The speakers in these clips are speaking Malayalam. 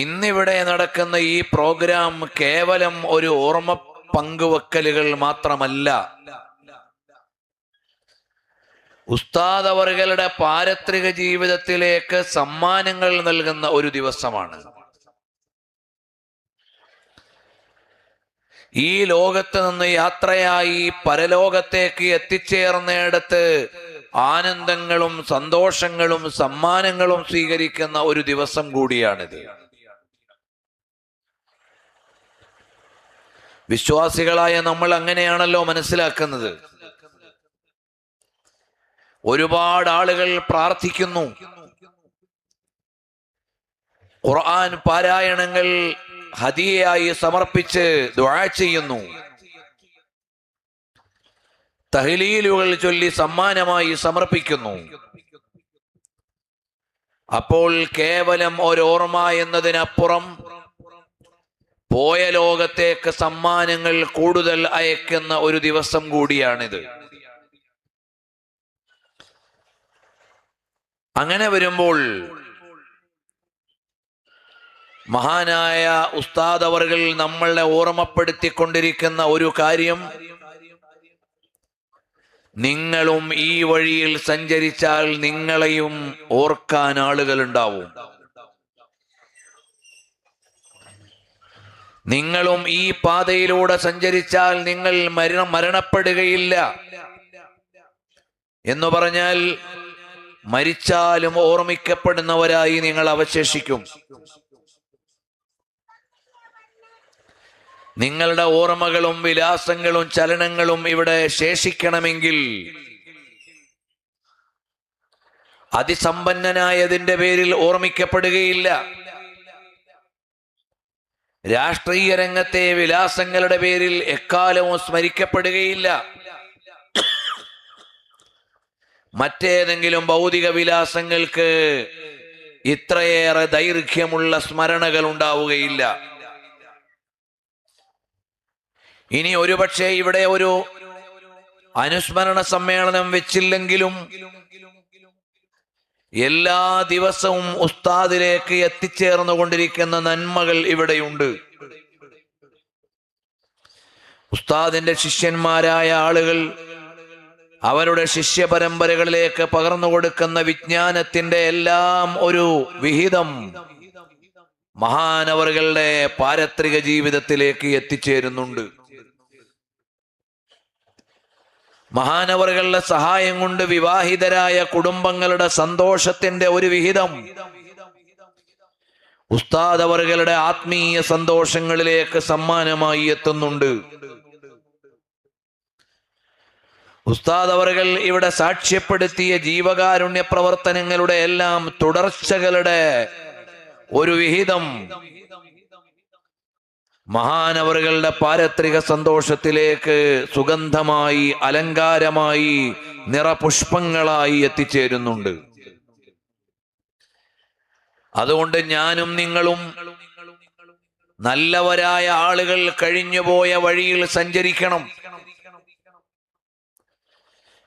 ഇന്നിവിടെ നടക്കുന്ന ഈ പ്രോഗ്രാം കേവലം ഒരു ഓർമ്മ പങ്കുവെക്കലുകൾ മാത്രമല്ല, ഉസ്താദ് അവറുകളുടെ പാരത്രിക ജീവിതത്തിലേക്ക് സമ്മാനങ്ങൾ നൽകുന്ന ഒരു ദിവസമാണ്. ഈ ലോകത്ത് നിന്ന് യാത്രയായി പരലോകത്തേക്ക് എത്തിച്ചേർന്നിടത്ത് ആനന്ദങ്ങളും സന്തോഷങ്ങളും സമ്മാനങ്ങളും സ്വീകരിക്കുന്ന ഒരു ദിവസം കൂടിയാണിത്. വിശ്വാസികളായ നമ്മൾ അങ്ങനെയാണല്ലോ മനസ്സിലാക്കുന്നത്. ഒരുപാട് ആളുകൾ പ്രാർത്ഥിക്കുന്നു, ഖുർആൻ പാരായണങ്ങൾ ഹദിയയായി സമർപ്പിച്ച് ദുആ ചെയ്യുന്നു, തഹ്ലീലുകൾ ചൊല്ലി സമ്മാനമായി സമർപ്പിക്കുന്നു. അപ്പോൾ കേവലം ഒരോർമ്മ എന്നതിനപ്പുറം പോയ ലോകത്തേക്ക് സമ്മാനങ്ങൾ കൂടുതൽ അയക്കുന്ന ഒരു ദിവസം കൂടിയാണിത്. അങ്ങനെ വരുമ്പോൾ മഹാനായ ഉസ്താദ് അവർകൾ നമ്മളെ ഓർമ്മപ്പെടുത്തിക്കൊണ്ടിരിക്കുന്ന ഒരു കാര്യം, നിങ്ങളും ഈ വഴിയിൽ സഞ്ചരിച്ചാൽ നിങ്ങളെയും ഓർക്കാൻ ആളുകൾ ഉണ്ടാവും. നിങ്ങളും ഈ പാതയിലൂടെ സഞ്ചരിച്ചാൽ നിങ്ങൾ മരണപ്പെടുകയില്ല എന്ന് പറഞ്ഞാൽ മരിച്ചാലും ഓർമ്മിക്കപ്പെടുന്നവരായി നിങ്ങൾ അവശേഷിക്കും. നിങ്ങളുടെ ഓർമ്മകളും വിലാസങ്ങളും ചലനങ്ങളും ഇവിടെ ശേഷിക്കണമെങ്കിൽ അതിസമ്പന്നനായതിന്റെ പേരിൽ ഓർമ്മിക്കപ്പെടുകയില്ല. രാഷ്ട്രീയ രംഗത്തെ വിലാസങ്ങളുടെ പേരിൽ എക്കാലവും സ്മരിക്കപ്പെടുകയില്ല. മറ്റേതെങ്കിലും ഭൗതിക വിലാസങ്ങൾക്ക് ഇത്രയേറെ ദൈർഘ്യമുള്ള സ്മരണകൾ ഉണ്ടാവുകയില്ല. ഇനി ഒരുപക്ഷെ ഇവിടെ ഒരു അനുസ്മരണ സമ്മേളനം വെച്ചില്ലെങ്കിലും എല്ലാ ദിവസവും ഉസ്താദിലേക്ക് എത്തിച്ചേർന്നുകൊണ്ടിരിക്കുന്ന നന്മകൾ ഇവിടെയുണ്ട്. ഉസ്താദിന്റെ ശിഷ്യന്മാരായ ആളുകൾ അവരുടെ ശിഷ്യ പരമ്പരകളിലേക്ക് പകർന്നു കൊടുക്കുന്ന വിജ്ഞാനത്തിന്റെ എല്ലാം ഒരു വിഹിതം മഹാനവറുകളുടെ പാരത്രിക ജീവിതത്തിലേക്ക് എത്തിച്ചേരുന്നുണ്ട്. മഹാനവറുകളുടെ സഹായം കൊണ്ട് വിവാഹിതരായ കുടുംബങ്ങളുടെ സന്തോഷത്തിന്റെ ഒരു വിഹിതം ഉസ്താദ് അവറുകളുടെ ആത്മീയ സന്തോഷങ്ങളിലേക്ക് സമ്മാനമായി എത്തുന്നുണ്ട്. ഉസ്താദ് അവറുകൾ ഇവിടെ സാക്ഷ്യപ്പെടുത്തിയ ജീവകാരുണ്യ പ്രവർത്തനങ്ങളുടെ എല്ലാം തുടർച്ചകളുടെ ഒരു വിഹിതം മഹാനവറുകളുടെ പാരത്രിക സന്തോഷത്തിലേക്ക് സുഗന്ധമായി, അലങ്കാരമായി, നിറപുഷ്പങ്ങളായി എത്തിച്ചേരുന്നുണ്ട്. അതുകൊണ്ട് ഞാനും നിങ്ങളും നല്ലവരായ ആളുകൾ കഴിഞ്ഞുപോയ വഴിയിൽ സഞ്ചരിക്കണം.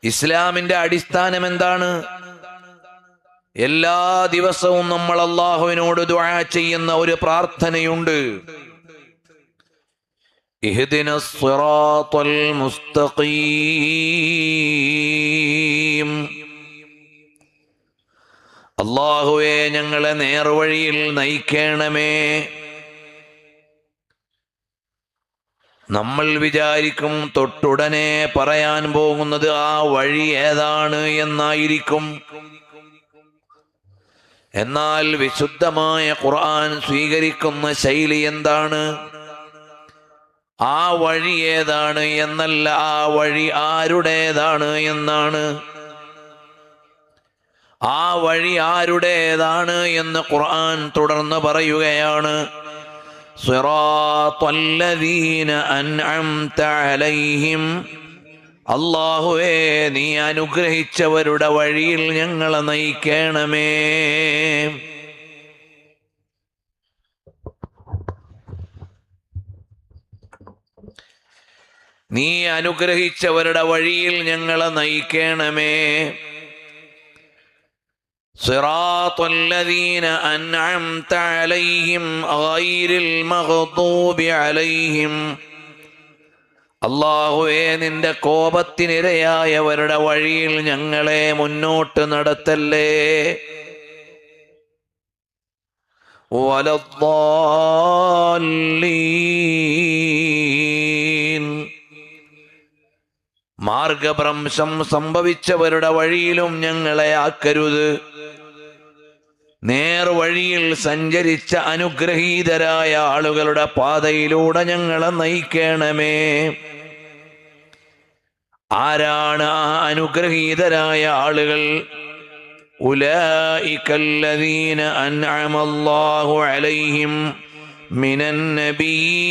ഇസ്ലാമിന്റെ അടിസ്ഥാനം എന്താണ്? എല്ലാ ദിവസവും നമ്മൾ അല്ലാഹുവിനോട് ദുആ ചെയ്യുന്ന ഒരു പ്രാർത്ഥനയുണ്ട്. ഇഹ്ദിനസ് സിറാത്തൽ മുസ്തഖീം. അല്ലാഹുവേ, ഞങ്ങളെ നേർവഴിയിൽ നയിക്കണമേ. നമ്മൾ വിചാരിക്കും തൊട്ടുടനെ പറയാൻ പോകുന്നത് ആ വഴി ഏതാണ് എന്നായിരിക്കും. എന്നാൽ വിശുദ്ധമായ ഖുർആൻ സ്വീകരിക്കുന്ന ശൈലി എന്താണ്? ആ വഴി ഏതാണ് എന്നല്ല, ആ വഴി ആരുടേതാണ് എന്നാണ്. ആ വഴി ആരുടേതാണ് എന്ന് ഖുർആൻ തുടർന്ന് പറയുകയാണ്. സിറാത്തല്ലദീന അൻഅംത അലൈഹിം. അല്ലാഹുവേ, നീ അനുഗ്രഹിച്ചവരുടെ വഴിയിൽ ഞങ്ങളെ നയിക്കണമേ. നീ അനുഗ്രഹിച്ചവരുടെ വഴിയിൽ ഞങ്ങളെ നയിക്കണമേ. സിറാത്തൽ ലദീന അൻഅംത അലൈഹിം ഗൈറിൽ മഗ്ദൂബി അലൈഹിം. അല്ലാഹുവേ, നിന്റെ കോപത്തിനിരയായവരുടെ വഴിയിൽ ഞങ്ങളെ മുന്നോട്ട് നടത്തല്ലേ. വലദ്ദാല്ലീൻ. മാർഗഭ്രംശം സംഭവിച്ചവരുടെ വഴിയിലും ഞങ്ങളെ ആക്കരുത്. നേർവഴിയിൽ സഞ്ചരിച്ച അനുഗ്രഹീതരായ ആളുകളുടെ പാതയിലൂടെ ഞങ്ങളെ നയിക്കണമേ. ആരാണ് ആ അനുഗ്രഹീതരായ ആളുകൾ? ഉലൈകല്ലദീന അൻഅമല്ലാഹു അലൈഹിം മിനൻ നബിയ്യീൻ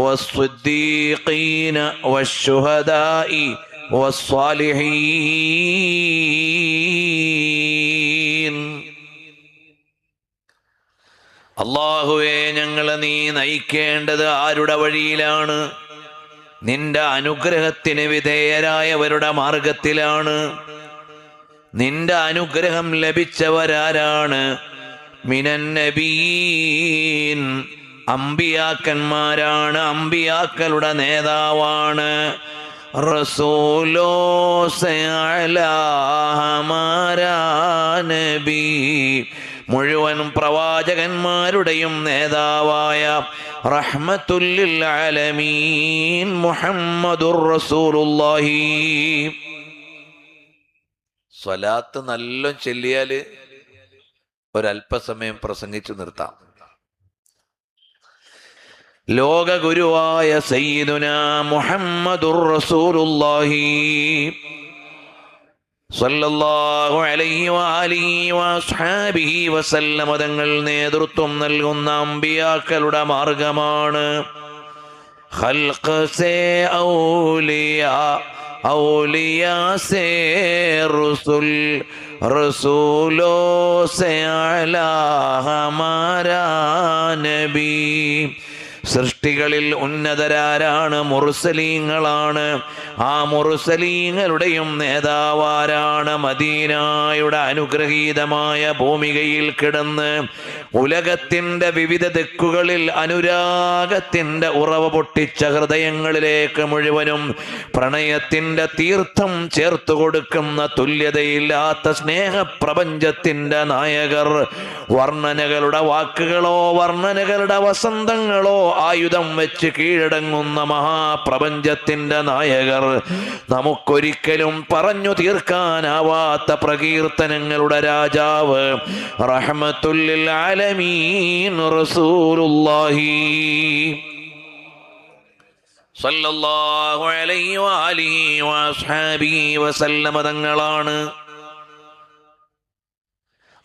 വസ്സിദ്ദീഖീന വശുഹദാഇ വസ്സാലിഹീൻ. അല്ലാഹുവേ, ഞങ്ങളെ നീ നയിക്കേണ്ടത് ആരുടെ വഴിയിലാണ്? നിന്റെ അനുഗ്രഹത്തിന് വിധേയരായവരുടെ മാർഗത്തിലാണ്. നിന്റെ അനുഗ്രഹം ലഭിച്ചവരാരാണ്? മിനൻ നബിയ്യീൻ, അമ്പിയാക്കന്മാരാണ്, അമ്പിയാക്കളുടെ നേതാവാണ്. റസൂലോ സേ അലാ ഹമാരാ നബി, മുഴുവൻ പ്രവാചകന്മാരുടെയും നേതാവായ റഹ്മത്തുൽ ലിൽ ആലമീൻ മുഹമ്മദുർ റസൂലുള്ളാഹി. സ്വലാത്ത് നല്ല ചൊല്ലിയാൽ ഒരല്പസമയം പ്രസംഗിച്ചു നിർത്താം. ലോക ഗുരുവായ സയ്യിദുനാ മുഹമ്മദുർ റസൂലുള്ളാഹി സ്വല്ലല്ലാഹു അലൈഹി വആലിഹി വഅസ്ഹാബിഹി വസല്ലമ തങ്ങൾ നേതൃത്വം നൽകുന്ന അമ്പിയാക്കളുടെ മാർഗമാണ്. ഖൽഖ് സേ ഔലിയാ, ഔലിയാ സേ റസൂൽ, റസൂലോ സേ അലാ ഹമാരാ നബി. സൃഷ്ടികളിൽ ഉന്നതരാരാണ്? മുർസലീങ്ങളാണ്. ആ മുർസലീങ്ങളുടെയും നേതാവാരാണ്? മദീനായുടെ അനുഗ്രഹീതമായ ഭൂമികയിൽ കിടന്ന് ഉലകത്തിന്റെ വിവിധ ദിക്കുകളിൽ അനുരാഗത്തിന്റെ ഉറവ പൊട്ടിച്ച ഹൃദയങ്ങളിലേക്ക് മുഴുവനും പ്രണയത്തിന്റെ തീർത്ഥം ചേർത്തു കൊടുക്കുന്ന തുല്യതയില്ലാത്ത സ്നേഹപ്രപഞ്ചത്തിന്റെ നായകർ. വർണ്ണനകളുടെ വാക്കുകളോ വർണ്ണനകളുടെ വസന്തങ്ങളോ ആയുധം വെച്ച് കീഴടങ്ങുന്ന മഹാപ്രപഞ്ചത്തിന്റെ നായകർ. നമുക്കൊരിക്കലും പറഞ്ഞു തീർക്കാനാവാത്ത പ്രകീർത്തനങ്ങളുടെ രാജാവ് റഹ്മത്തുൽ ലിൽ ആലമീൻ റസൂലുള്ളാഹി സ്വല്ലല്ലാഹു അലൈഹി വആലിഹി വഅസ്ഹാബിഹി വസല്ലമ തങ്ങളാണ്.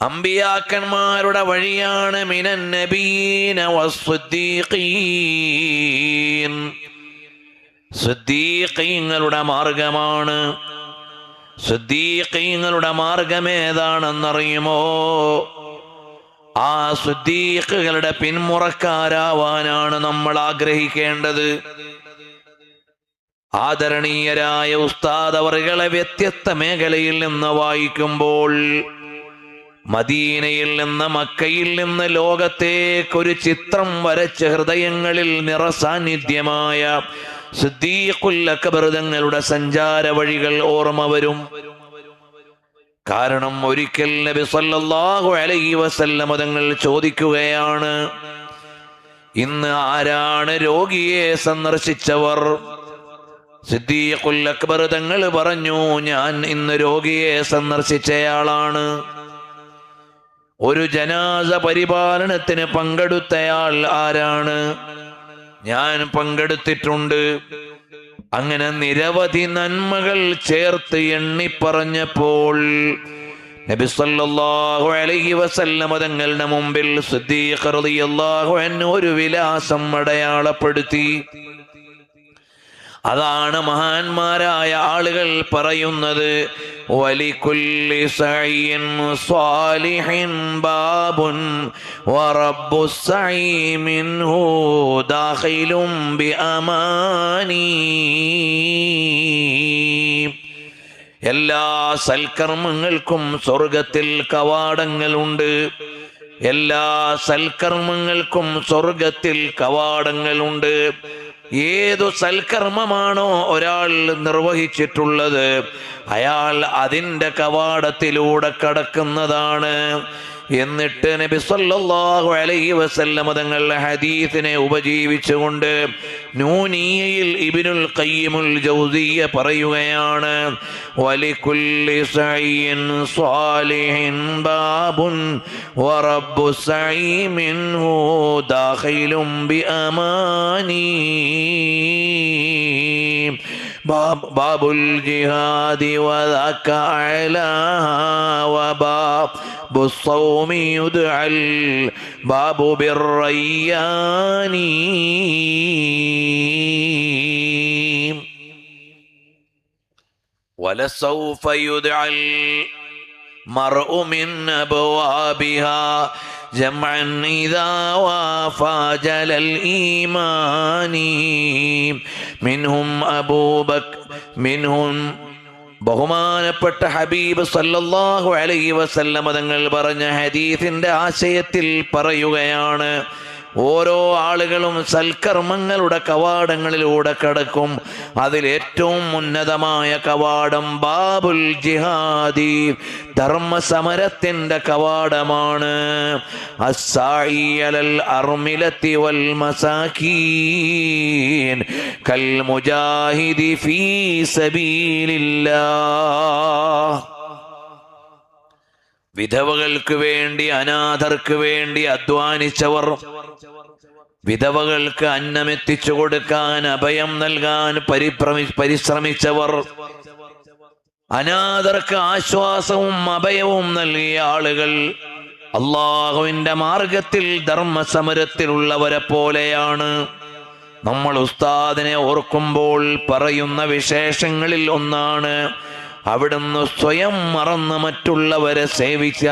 അമ്പിയാക്കന്മാരുടെ വഴിയാണ്. മിനൻ നബിയ്യീന വസ്സിദ്ദീഖീൻ, സിദ്ദീഖീങ്ങളുടെ മാർഗമാണ്. സിദ്ദീഖീങ്ങളുടെ മാർഗം ഏതാണെന്നറിയുമോ? ആ സിദ്ദീഖുകളുടെ പിന്മുറക്കാരാവാനാണ് നമ്മൾ ആഗ്രഹിക്കേണ്ടത്. ആദരണീയരായ ഉസ്താദ് അവറുകളെ വ്യത്യസ്ത മേഖലയിൽ നിന്ന് വായിക്കുമ്പോൾ മദീനയിൽ നിന്ന്, മക്കയിൽ നിന്ന് ലോകത്തേക്കൊരു ചിത്രം വരച്ച് ഹൃദയങ്ങളിൽ നിറസാന്നിധ്യമായ സിദ്ദീഖുൽ അക്ബർ തങ്ങളുടെ സഞ്ചാര വഴികൾ ഓർമ്മ വരും. കാരണം ഒരിക്കൽ നബി സല്ലല്ലാഹു അലൈഹി വസല്ലം തങ്ങൾ ചോദിക്കുകയാണ്, ഇന്ന് ആരാണ് രോഗിയെ സന്ദർശിച്ചവർ? സിദ്ദീഖുൽ അക്ബർ തങ്ങൾ പറഞ്ഞു, ഞാൻ ഇന്ന് രോഗിയെ സന്ദർശിച്ചയാളാണ്. ഒരു ജനാസ പരിപാലനത്തിന് പങ്കെടുത്തയാൾ ആരാണ്? ഞാൻ പങ്കെടുത്തിട്ടുണ്ട്. അങ്ങനെ നിരവധി നന്മകൾ ചേർത്ത് എണ്ണിപ്പറഞ്ഞപ്പോൾ നബി സല്ലല്ലാഹു അലൈഹി വസല്ലം തങ്ങളുടെ മുമ്പിൽ സിദ്ദീഖ് റളിയല്ലാഹു അൻഹു ഒരു വിലാസം അടയാളപ്പെടുത്തി. അതാണ് മഹാന്മാരായ ആളുകൾ പറയുന്നത്, വലികുല്ലി സഈൻ സ്വാലിഹിൻ ബാബുൻ വറബ്ബുസ് സഈ മിൻഹു ദാഖിലും ബിഅമാനി. എല്ലാ സൽക്കർമ്മങ്ങൾക്കും സ്വർഗത്തിൽ കവാടങ്ങളുണ്ട്. എല്ലാ സൽക്കർമ്മങ്ങൾക്കും സ്വർഗത്തിൽ കവാടങ്ങളുണ്ട്. ഏതു സൽക്കർമ്മമാണോ ഒരാൾ നിർവഹിച്ചിട്ടുള്ളത്, അയാൾ അതിൻ്റെ കവാടത്തിലൂടെ കടക്കുന്നതാണ്. എന്നിട്ട് നബി സല്ലല്ലാഹു അലൈഹി വസല്ലം തങ്ങൾ ഹദീസിനെ ഉപജീവിച്ചുകൊണ്ട് നൂനിയയിൽ ഇബ്നുൽ ഖയ്യിമുൽ ജൗസിയ്യ പറയുകയാണ്, വലികുല്ലി സഈൻ സ്വാലിഹിൻ ബാബുൻ വറബ്ബു സഈ മിൻഹു ദാഖിലും ബിഅമാനി ബാബുൽ ജിഹാദി വദക അലാഹാ വബാബു സ്സൗമി യുദ്അൽ ബാബു ബിർറയ്യാനി. വലസൗഫ യുദ്അൽ മർഉ മിൻ അബ്വാബിഹാ ജംഅൻ ഇദാ വാഫാ ജലൽ ഈമാനി മിൻഹും മിൻഹും. ബഹുമാനപ്പെട്ട ഹബീബ് സല്ലല്ലാഹു അലൈഹി വസല്ലം തങ്ങൾ പറഞ്ഞ ഹദീസിന്റെ ആശയത്തിൽ പറയുകയാണ്, ഓരോ ആളുകളും സൽക്കർമ്മങ്ങളുടെ കവാടങ്ങളിലൂടെ കടക്കും. അതിലേറ്റവും ഉന്നതമായ കവാടം ബാബുൽ ജിഹാദി, ധർമ്മസമരത്തിന്റെ കവാടമാണ്. അസ്സായി അലൽ അർമിലത്തി വൽ മസാകീൻ കൽ മുജാഹിദി ഫീ സബീലില്ലാഹ്. വിധവകൾക്ക് വേണ്ടി, അനാഥർക്ക് വേണ്ടി അധ്വാനിച്ചവർ, വിധവകൾക്ക് അന്നമെത്തിച്ചു കൊടുക്കാൻ, അഭയം നൽകാൻ പരിശ്രമിച്ചവർ, അനാഥർക്ക് ആശ്വാസവും അഭയവും നൽകിയ ആളുകൾ അള്ളാഹുവിന്റെ മാർഗത്തിൽ ധർമ്മസമരത്തിലുള്ളവരെ പോലെയാണ്. നമ്മൾ ഉസ്താദിനെ ഓർക്കുമ്പോൾ പറയുന്ന വിശേഷങ്ങളിൽ ഒന്നാണ്, അവിടുന്ന് സ്വയം മറന്ന് മറ്റുള്ളവരെ സേവിച്ച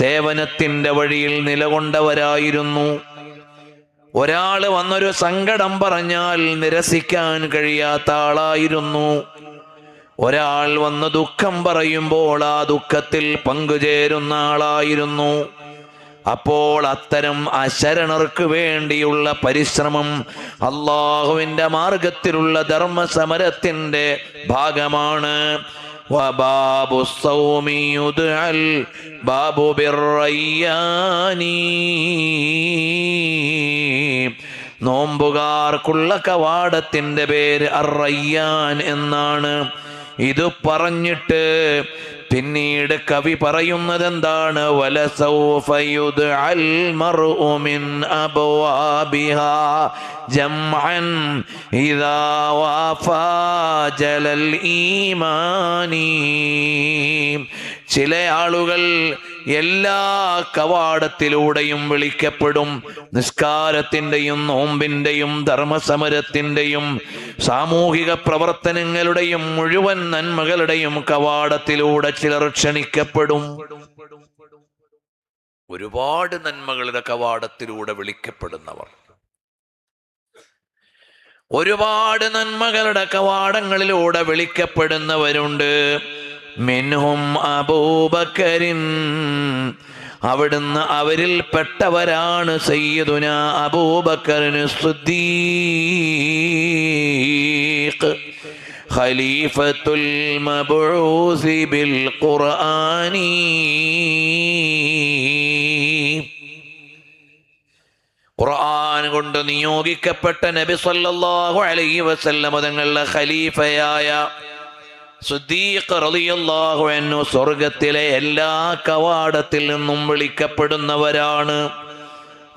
സേവനത്തിന്റെ വഴിയിൽ നിലകൊണ്ടവരായിരുന്നു. ഒരാൾ വന്നൊരു സങ്കടം പറഞ്ഞാൽ നിരസിക്കാൻ കഴിയാത്ത ആളായിരുന്നു. ഒരാൾ വന്ന് ദുഃഖം പറയുമ്പോൾ ആ ദുഃഖത്തിൽ പങ്കുചേരുന്ന ആളായിരുന്നു. അപ്പോൾ അത്തരം അശരണർക്ക് വേണ്ടിയുള്ള പരിശ്രമം അള്ളാഹുവിന്റെ മാർഗത്തിലുള്ള ധർമ്മസമരത്തിന്റെ ഭാഗമാണ്. വബാബു സ്സൗമി യുദ്അൽ ബാബു ബിർറയ്യാനി. നോമ്പുകാർക്കുള്ള കവാടത്തിന്റെ പേര് അർ-റയ്യാൻ എന്നാണ്. ഇത് പറഞ്ഞിട്ട് പിന്നീട് കവി പറയുന്നത് എന്താണ്? വലസൗഫ യുദ്അൽ മർഉ മിൻ അബ്വാബിഹാ ജംഅൻ ഇദാ വാഫാ ജലൽ ഈമാനി. ചില ആളുകൾ എല്ലാ കവാടത്തിലൂടെയും വിളിക്കപ്പെടും. നിസ്കാരത്തിൻ്റെയും നോമ്പിൻ്റെയും ധർമ്മസമരത്തിൻ്റെയും സാമൂഹിക പ്രവർത്തനങ്ങളുടെയും മുഴുവൻ നന്മകളുടെയും കവാടത്തിലൂടെ ചിലർ ക്ഷണിക്കപ്പെടും. ഒരുപാട് നന്മകളുടെ കവാടത്തിലൂടെ വിളിക്കപ്പെടുന്നവർ, ഒരുപാട് നന്മകളുടെ കവാടങ്ങളിലൂടെ വിളിക്കപ്പെടുന്നവരുണ്ട്. മിൻഹും അബൂബക്കറിൻ, അവിടുന്ന് അവരിൽ പെട്ടവരാണ് സയ്യിദുന അബൂബക്കറിന് സിദ്ദീഖ്, ഖലീഫത്തുൽ മബ്ഊസി ബിൽ ഖുർആനി. ഖുർആൻ കൊണ്ട് നിയോഗിക്കപ്പെട്ട നബി സല്ലല്ലാഹു അലൈഹി വസല്ലം തങ്ങളുടെ ഖലീഫയായ സിദ്ദീഖ് റളിയല്ലാഹു അൻഹു സ്വർഗത്തിലെ എല്ലാ കവാടത്തിൽ നിന്നും വിളിക്കപ്പെടുന്നവരാണ്.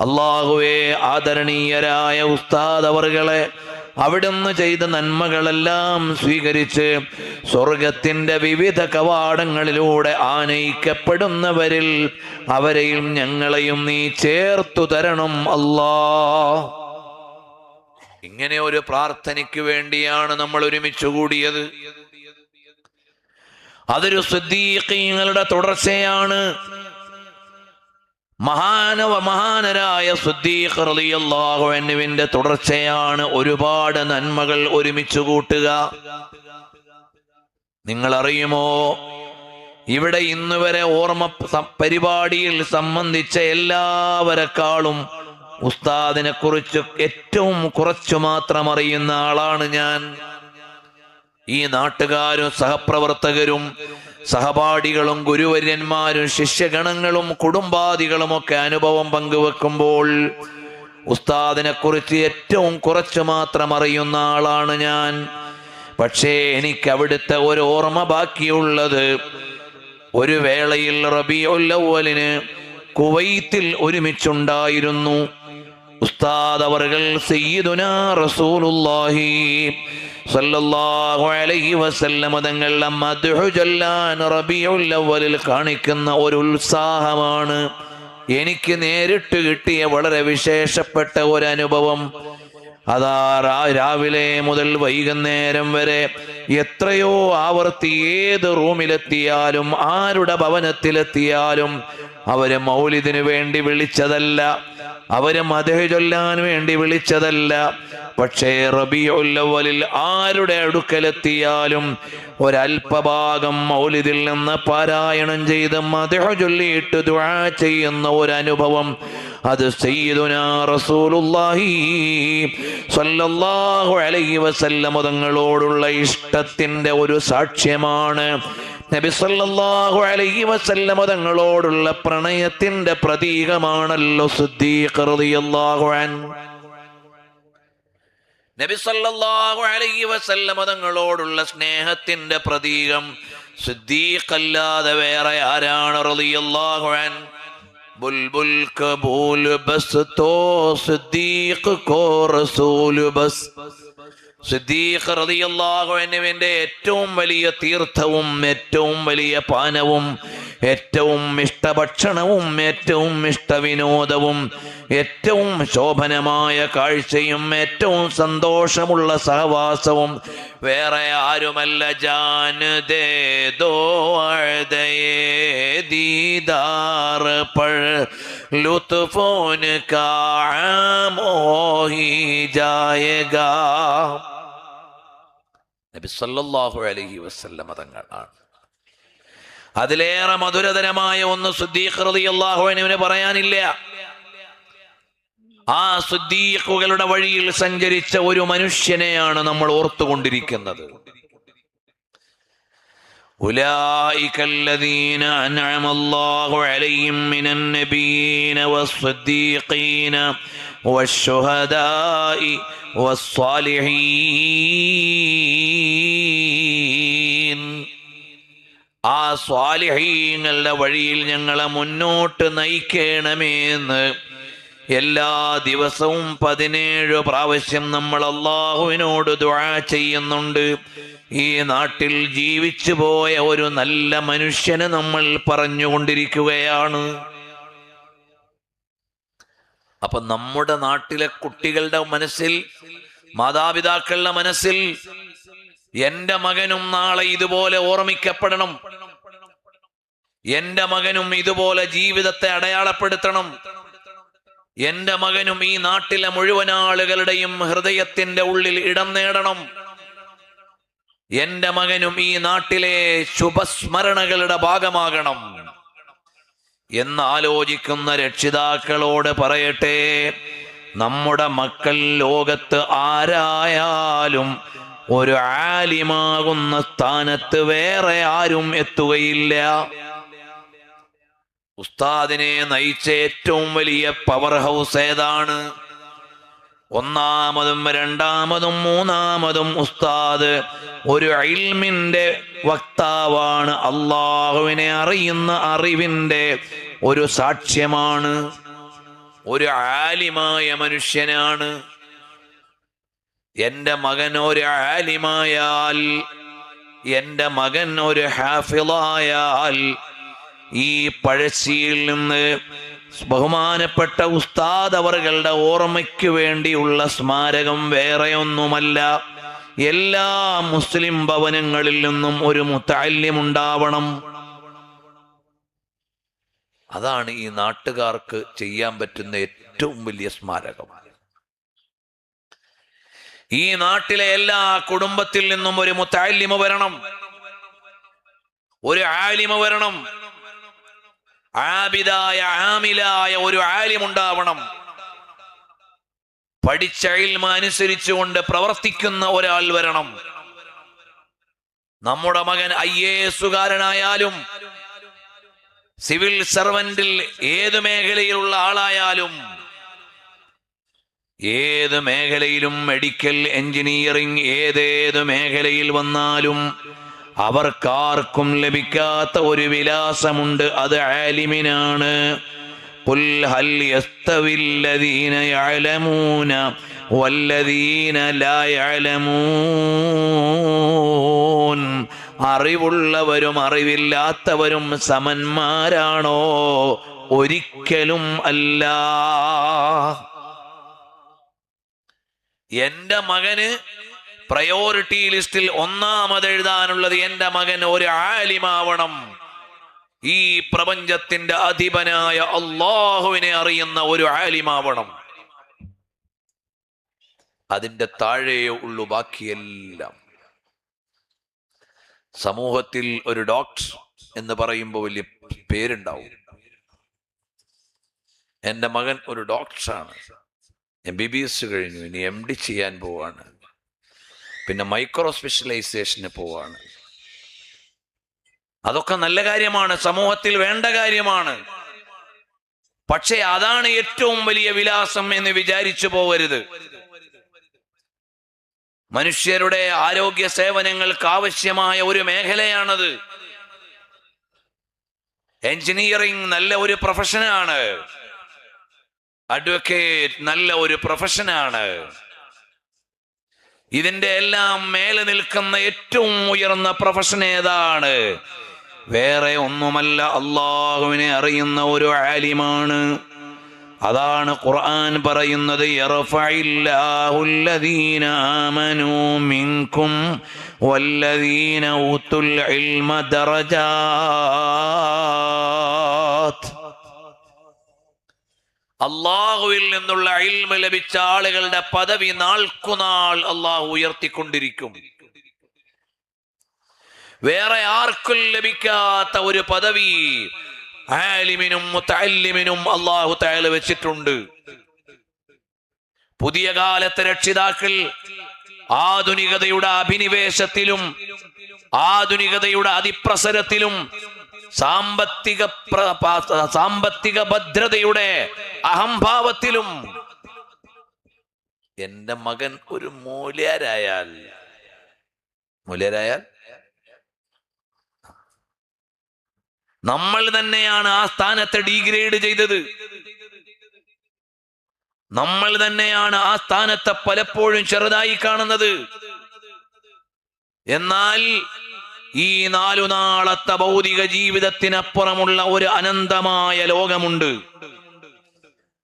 അല്ലാഹുവേ, ആദരണീയരായ ഉസ്താദ് അവർകളെ അവിടുന്ന് ചെയ്ത നന്മകളെല്ലാം സ്വീകരിച്ച് സ്വർഗത്തിന്റെ വിവിധ കവാടങ്ങളിലൂടെ ആനയിക്കപ്പെടുന്നവരിൽ അവരെയും ഞങ്ങളെയും നീ ചേർത്തു തരണം അല്ലാഹ്. ഇങ്ങനെ ഒരു പ്രാർത്ഥനയ്ക്ക് വേണ്ടിയാണ് നമ്മൾ ഒരുമിച്ച് കൂടിയത്. അതൊരു സിദ്ദീഖീങ്ങളുടെ തുടർച്ചയാണ്. മഹാനരായ സിദ്ദീഖ് റളിയല്ലാഹു അൻഹുവിന്റെ തുടർച്ചയാണ് ഒരുപാട് നന്മകൾ ഒരുമിച്ച് കൂട്ടുക. നിങ്ങൾ അറിയുമോ, ഇവിടെ ഇന്നുവരെ ഓർമ്മ പരിപാടിയിൽ സംബന്ധിച്ച എല്ലാവരെക്കാളും ഉസ്താദിനെ കുറിച്ച് ഏറ്റവും കുറച്ചു മാത്രം അറിയുന്ന ആളാണ് ഞാൻ. ഈ നാട്ടുകാരും സഹപ്രവർത്തകരും സഹപാഠികളും ഗുരുവര്യന്മാരും ശിഷ്യഗണങ്ങളും കുടുംബാദികളും ഒക്കെ അനുഭവം പങ്കുവെക്കുമ്പോൾ ഉസ്താദിനെ കുറിച്ച് ഏറ്റവും കുറച്ചു മാത്രം അറിയുന്ന ആളാണ് ഞാൻ. പക്ഷേ എനിക്ക് അവിടുത്തെ ഒരു ഓർമ്മ ബാക്കിയുള്ളത്, ഒരു വേളയിൽ റബീഉൽ അവ്വലിന് കുവൈത്തിൽ ഒരുമിച്ചുണ്ടായിരുന്നു. ഉസ്താദ് അവർകൾ സയ്യിദുനാ റസൂലുള്ളാഹി സല്ലല്ലാഹു അലൈഹി വസല്ലം തങ്ങളുടെ മദ്ഹു ചൊല്ലാൻ റബീഉൽ അവ്വലിൽ കാണിക്കുന്ന ഒരു ഉത്സാഹമാണ് എനിക്ക് നേരിട്ട് കിട്ടിയ വളരെ വിശേഷപ്പെട്ട ഒരു അനുഭവം. അതാ രാവിലെ മുതൽ വൈകുന്നേരം വരെ എത്രയോ ആവർത്തി ഏത് റൂമിലെത്തിയാലും ആരുടെ ഭവനത്തിലെത്തിയാലും അവര് മൗലിദിന് വേണ്ടി വിളിച്ചതല്ല, അവര് മദ്ഹ് ചൊല്ലാൻ വേണ്ടി വിളിച്ചതല്ല. പക്ഷേ റബീഉൽ അവ്വലിൽ ആരുടെ അടുക്കലെത്തിയാലും ഒരൽപഭാഗം മൗലിദിൽ നിന്ന് പാരായണം ചെയ്ത് മദ്ഹ് ചൊല്ലിയിട്ട് ദുആ ചെയ്യുന്ന ഒരു അനുഭവം, അത് സയ്യിദുനാ റസൂലുള്ളാഹി സ്വല്ലല്ലാഹു അലൈഹി വസല്ലം തങ്ങളോടുള്ള ഇഷ്ടത്തിന്റെ ഒരു സാക്ഷ്യമാണ്. നബി സല്ലല്ലാഹു അലൈഹി വസല്ലം തങ്ങളോടുള്ള പ്രണയത്തിന്റെ പ്രതീകമാണല്ലോ സിദ്ദീഖ് റളിയല്ലാഹു അൻഹു. നബി സല്ലല്ലാഹു അലൈഹി വസല്ലം തങ്ങളോടുള്ള സ്നേഹത്തിന്റെ പ്രതീകം സിദ്ദീഖ് അല്ലാതെ വേറെ ആരാണ് റളിയല്ലാഹു അൻഹു? ബുൽബുൽ കബൂൽ ബസ് തോ സിദ്ദീഖ് കോ റസൂൽ ബസ്. സിദ്ദീഖ് റളിയല്ലാഹു അൻഹുവിന്റെ ഏറ്റവും വലിയ തീർത്ഥവും ഏറ്റവും വലിയ പാനവും ഏറ്റവും ഇഷ്ടഭക്ഷണവും ഏറ്റവും ഇഷ്ടവിനോദവും ഏറ്റവും ശോഭനമായ കാഴ്ചയും ഏറ്റവും സന്തോഷമുള്ള സഹവാസവും വേറെ ആരുമല്ല. ജാൻ ദേ ദോ അദയേ ദീദാർ പർ ലുത്ഫോൻ കാ മോഹി ജായേഗാ. നബി സല്ലല്ലാഹു അലൈഹി വസല്ലം തങ്ങളാണ്. അതിലേറെ മധുരതരമായ ഒന്ന് സിദ്ദീഖ് റളിയല്ലാഹു അൻഹുവിന് പറയാനില്ല. ആ സിദ്ദീഖുകളുടെ വഴിയിൽ സഞ്ചരിച്ച ഒരു മനുഷ്യനെയാണ് നമ്മൾ ഓർത്തുകൊണ്ടിരിക്കുന്നത്. ഉലൈകല്ലദീന അൻഅമല്ലാഹു അലൈഹിം മിനൻ നബിയ്യീന വസ്സിദ്ദീഖീന വശുഹദാഇ വസ്സാലിഹീൻ. ആ സ്വാലിഹീങ്ങളുടെ വഴിയിൽ ഞങ്ങളെ മുന്നോട്ട് നയിക്കണമേന്ന് എല്ലാ ദിവസവും 17 പ്രാവശ്യം നമ്മൾ അല്ലാഹുവിനോട് ദുആ ചെയ്യുന്നുണ്ട്. ഈ നാട്ടിൽ ജീവിച്ചു പോയ ഒരു നല്ല മനുഷ്യന് നമ്മൾ പറഞ്ഞുകൊണ്ടിരിക്കുകയാണ്. അപ്പൊ നമ്മുടെ നാട്ടിലെ കുട്ടികളുടെ മനസ്സിൽ, മാതാപിതാക്കളുടെ മനസ്സിൽ, എന്റെ മകനും നാളെ ഇതുപോലെ ഓർമ്മിക്കപ്പെടണം, എന്റെ മകനും ഇതുപോലെ ജീവിതത്തെ അടയാളപ്പെടുത്തണം, എന്റെ മകനും ഈ നാട്ടിലെ മുഴുവൻ ആളുകളുടെയും ഹൃദയത്തിന്റെ ഉള്ളിൽ ഇടം നേടണം, എന്റെ മകനും ഈ നാട്ടിലെ ശുഭസ്മരണകളുടെ ഭാഗമാകണം എന്നാലോചിക്കുന്ന രക്ഷിതാക്കളോട് പറയട്ടെ, നമ്മുടെ മക്കൾ ലോകത്ത് ആരായാലും ഒരു ആലിമാകുന്ന സ്ഥാനത്ത് വേറെ ആരും എത്തുകയില്ല. ഉസ്താദിനെ നയിച്ച ഏറ്റവും വലിയ പവർ ഹൗസ് ഏതാണ്? ഒന്നാമതും രണ്ടാമതും മൂന്നാമതും ഉസ്താദ് ഒരു ഇൽമിന്റെ വക്താവാണ്, അള്ളാഹുവിനെ അറിയുന്ന അറിവിന്റെ ഒരു സാക്ഷ്യമാണ്, ഒരു ആലിമായ മനുഷ്യനാണ്. എന്റെ മകൻ ഒരു ആലിമായാൽ, എന്റെ മകൻ ഒരു ഹാഫിളായാൽ, ഈ പഴശ്ശിയിൽ നിന്ന് ബഹുമാനപ്പെട്ട ഉസ്താദ് അവറുകളുടെ ഓർമ്മയ്ക്ക് വേണ്ടിയുള്ള സ്മാരകം വേറെയൊന്നുമല്ല. എല്ലാ മുസ്ലിം ഭവനങ്ങളിൽ നിന്നും ഒരു മുതഅല്ലിം ഉണ്ടാവണം. അതാണ് ഈ നാട്ടുകാർക്ക് ചെയ്യാൻ പറ്റുന്ന ഏറ്റവും വലിയ സ്മാരകം. ഈ നാട്ടിലെ എല്ലാ കുടുംബത്തിൽ നിന്നും ഒരു മുതഅല്ലിം വരണം. ഒരു ആലിമ വരണം, ആബിദായ ആമിലായ ഒരു ആലിമുണ്ടാവണം. പഠിച്ച ഇൽമ അനുസരിച്ചുകൊണ്ട് പ്രവർത്തിക്കുന്ന ഒരാൾ വരണം. നമ്മുടെ മകൻ IAS സിവിൽ സർവന്റിൽ ഏത് മേഖലയിലുള്ള ആളായാലും, ഏത് മേഖലയിലും, മെഡിക്കൽ എഞ്ചിനീയറിംഗ് ഏതേത് മേഖലയിൽ വന്നാലും അവർക്കാർക്കും ലഭിക്കാത്ത ഒരു വിലാസമുണ്ട്. അത് ആലിമിനാണ്. ഖുൽ ഹൽ യസ്തവില്ലദീന യഅലമൂന വല്ലദീന ലാ യഅലമൂൻ. അറിവുള്ളവരും അറിവില്ലാത്തവരും സമന്മാരാണോ? ഒരിക്കലും അല്ല. എന്റെ മകന് പ്രയോറിറ്റി ലിസ്റ്റിൽ ഒന്നാമത് എഴുതാനുള്ളത് എന്റെ മകൻ ഒരു ആലിമാവണം. ഈ പ്രപഞ്ചത്തിന്റെ അധിപനായ അള്ളാഹുവിനെ അറിയുന്ന ഒരു ആലിമാവണം. അതിന്റെ താഴെയേ ഉള്ളൂ ബാക്കിയെല്ലാം. സമൂഹത്തിൽ ഒരു ഡോക്ടർ എന്ന് പറയുമ്പോൾ വലിയ പേരുണ്ടാവും. എൻ്റെ മകൻ ഒരു ഡോക്ടറാണ്, MBBS കഴിഞ്ഞു, ഇനി MD ചെയ്യാൻ പോവാണ്, പിന്നെ മൈക്രോ സ്പെഷ്യലൈസേഷന് പോവാണ്. അതൊക്കെ നല്ല കാര്യമാണ്, സമൂഹത്തിൽ വേണ്ട കാര്യമാണ്. പക്ഷേ അതാണ് ഏറ്റവും വലിയ വിലാസം എന്ന് വിചാരിച്ചു പോകരുത്. മനുഷ്യരുടെ ആരോഗ്യ സേവനങ്ങൾക്ക് ആവശ്യമായ ഒരു മേഖലയാണത്. എഞ്ചിനീയറിംഗ് നല്ല ഒരു പ്രൊഫഷനാണ്, അഡ്വക്കേറ്റ് നല്ല ഒരു പ്രൊഫഷനാണ്. ഇതിന്റെ എല്ലാം മേലെ നിൽക്കുന്ന ഏറ്റവും ഉയർന്ന പ്രൊഫഷൻ ഏതാണ്? വേറെ ഒന്നുമല്ല, അള്ളാഹുവിനെ അറിയുന്ന ഒരു ആലിമാണ്. അതാണ് ഖുർആൻ പറയുന്നത്, യർഫഇല്ലാഹുല്ലദീന ആമനൂ മിൻകും വല്ലദീന ഊതുൽ ഇൽമ ദറജാത്ത്. അള്ളാഹുവിൽ നിന്നുള്ള ഇൽമ ലഭിച്ച ആളുകളുടെ പദവി നാൾക്കുനാൾ അള്ളാഹു ഉയർത്തിക്കൊണ്ടിരിക്കും. വേറെ ആർക്കും ലഭിക്കാത്ത ഒരു പദവി ആലിമിനും മുതഅല്ലിമിനും അല്ലാഹു തആല വെച്ചിട്ടുണ്ട്. പുതിയ കാലത്തെ രക്ഷിതാക്കൾ ആധുനികതയുടെ അഭിനിവേശത്തിലും ആധുനികതയുടെ അതിപ്രസരത്തിലും സാമ്പത്തിക ഭദ്രതയുടെ അഹംഭാവത്തിലും എന്റെ മകൻ ഒരു മൂല്യരായാൽ നമ്മൾ തന്നെയാണ് ആ സ്ഥാനത്തെ ഡീഗ്രേഡ് ചെയ്തത്. നമ്മൾ തന്നെയാണ് ആ സ്ഥാനത്തെ പലപ്പോഴും ചെറുതായി കാണുന്നത്. എന്നാൽ ഈ 4 നാളത്തെ ഭൗതിക ജീവിതത്തിനപ്പുറമുള്ള ഒരു അനന്തമായ ലോകമുണ്ട്.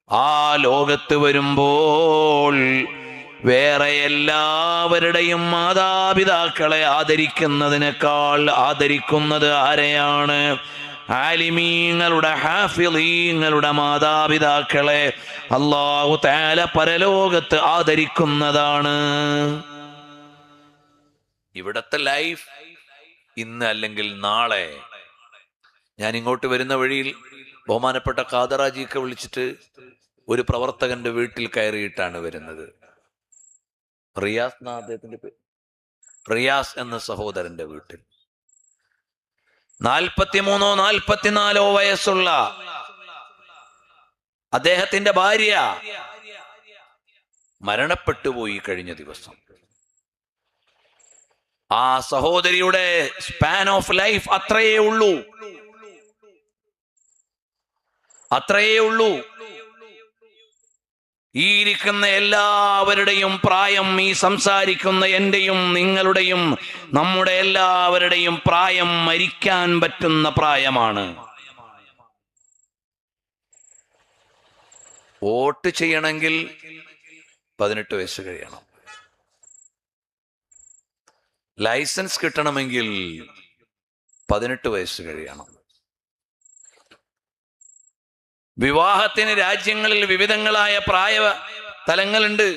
ആ ലോകത്ത് വരുമ്പോൾ വേറെ എല്ലാവരുടെയും മാതാപിതാക്കളെ ആദരിക്കുന്നതിനേക്കാൾ ആദരിക്കുന്നത് ആരെയാണ്? ആലിമീങ്ങളുടെ ഹാഫിളീങ്ങളുടെ മാതാപിതാക്കളെ അല്ലാഹു തആല പരലോകത്ത് ആദരിക്കുന്നതാണ്. ഇവിടത്തെ ലൈഫ് ഇന്ന് അല്ലെങ്കിൽ നാളെ. ഞാൻ ഇങ്ങോട്ട് വരുന്ന വഴിയിൽ ബഹുമാനപ്പെട്ട ഖാദറാജിയൊക്കെ വിളിച്ചിട്ട് ഒരു പ്രവർത്തകന്റെ വീട്ടിൽ കയറിയിട്ടാണ് വരുന്നത്. റിയാസ് എന്ന സഹോദരന്റെ വീട്ടിൽ 43-44 വയസ്സുള്ള അദ്ദേഹത്തിന്റെ ഭാര്യ മരണപ്പെട്ടുപോയി കഴിഞ്ഞ ദിവസം. ആ സഹോദരിയുടെ സ്പാൻ ഓഫ് ലൈഫ് അത്രയേ ഉള്ളൂ. ഈ ഇരിക്കുന്ന എല്ലാവരുടെയും പ്രായം, ഈ സംസാരിക്കുന്ന എന്റെയും നിങ്ങളുടെയും നമ്മുടെ എല്ലാവരുടെയും പ്രായം മരിക്കാൻ പറ്റുന്ന പ്രായമാണ്. വോട്ട് ചെയ്യണമെങ്കിൽ 18 വയസ്സ് കഴിയണം. ലൈസൻസ് കിട്ടണമെങ്കിൽ 18 വയസ്സ് കഴിയണം. വിവാഹത്തിന് രാജ്യങ്ങളിൽ വിവിധങ്ങളായ പ്രായ തലങ്ങളുണ്ട്.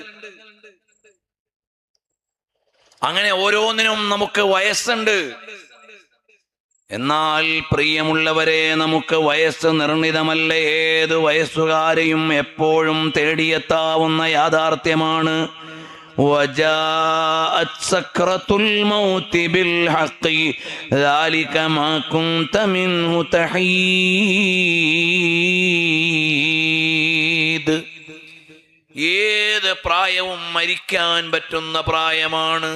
അങ്ങനെ ഓരോന്നിനും നമുക്ക് വയസ്സുണ്ട്. എന്നാൽ പ്രിയമുള്ളവരെ, നമുക്ക് വയസ്സ് നിർണിതമല്ല. ഏത് വയസ്സുകാരെയും എപ്പോഴും തേടിയെത്താവുന്ന യാഥാർത്ഥ്യമാണ്. وجاءت سكرة الموت بالحق ذلك ما كنت منه تحيد. ഏത് പ്രായവും മരിക്കാൻ പറ്റുന്ന പ്രായമാണ്.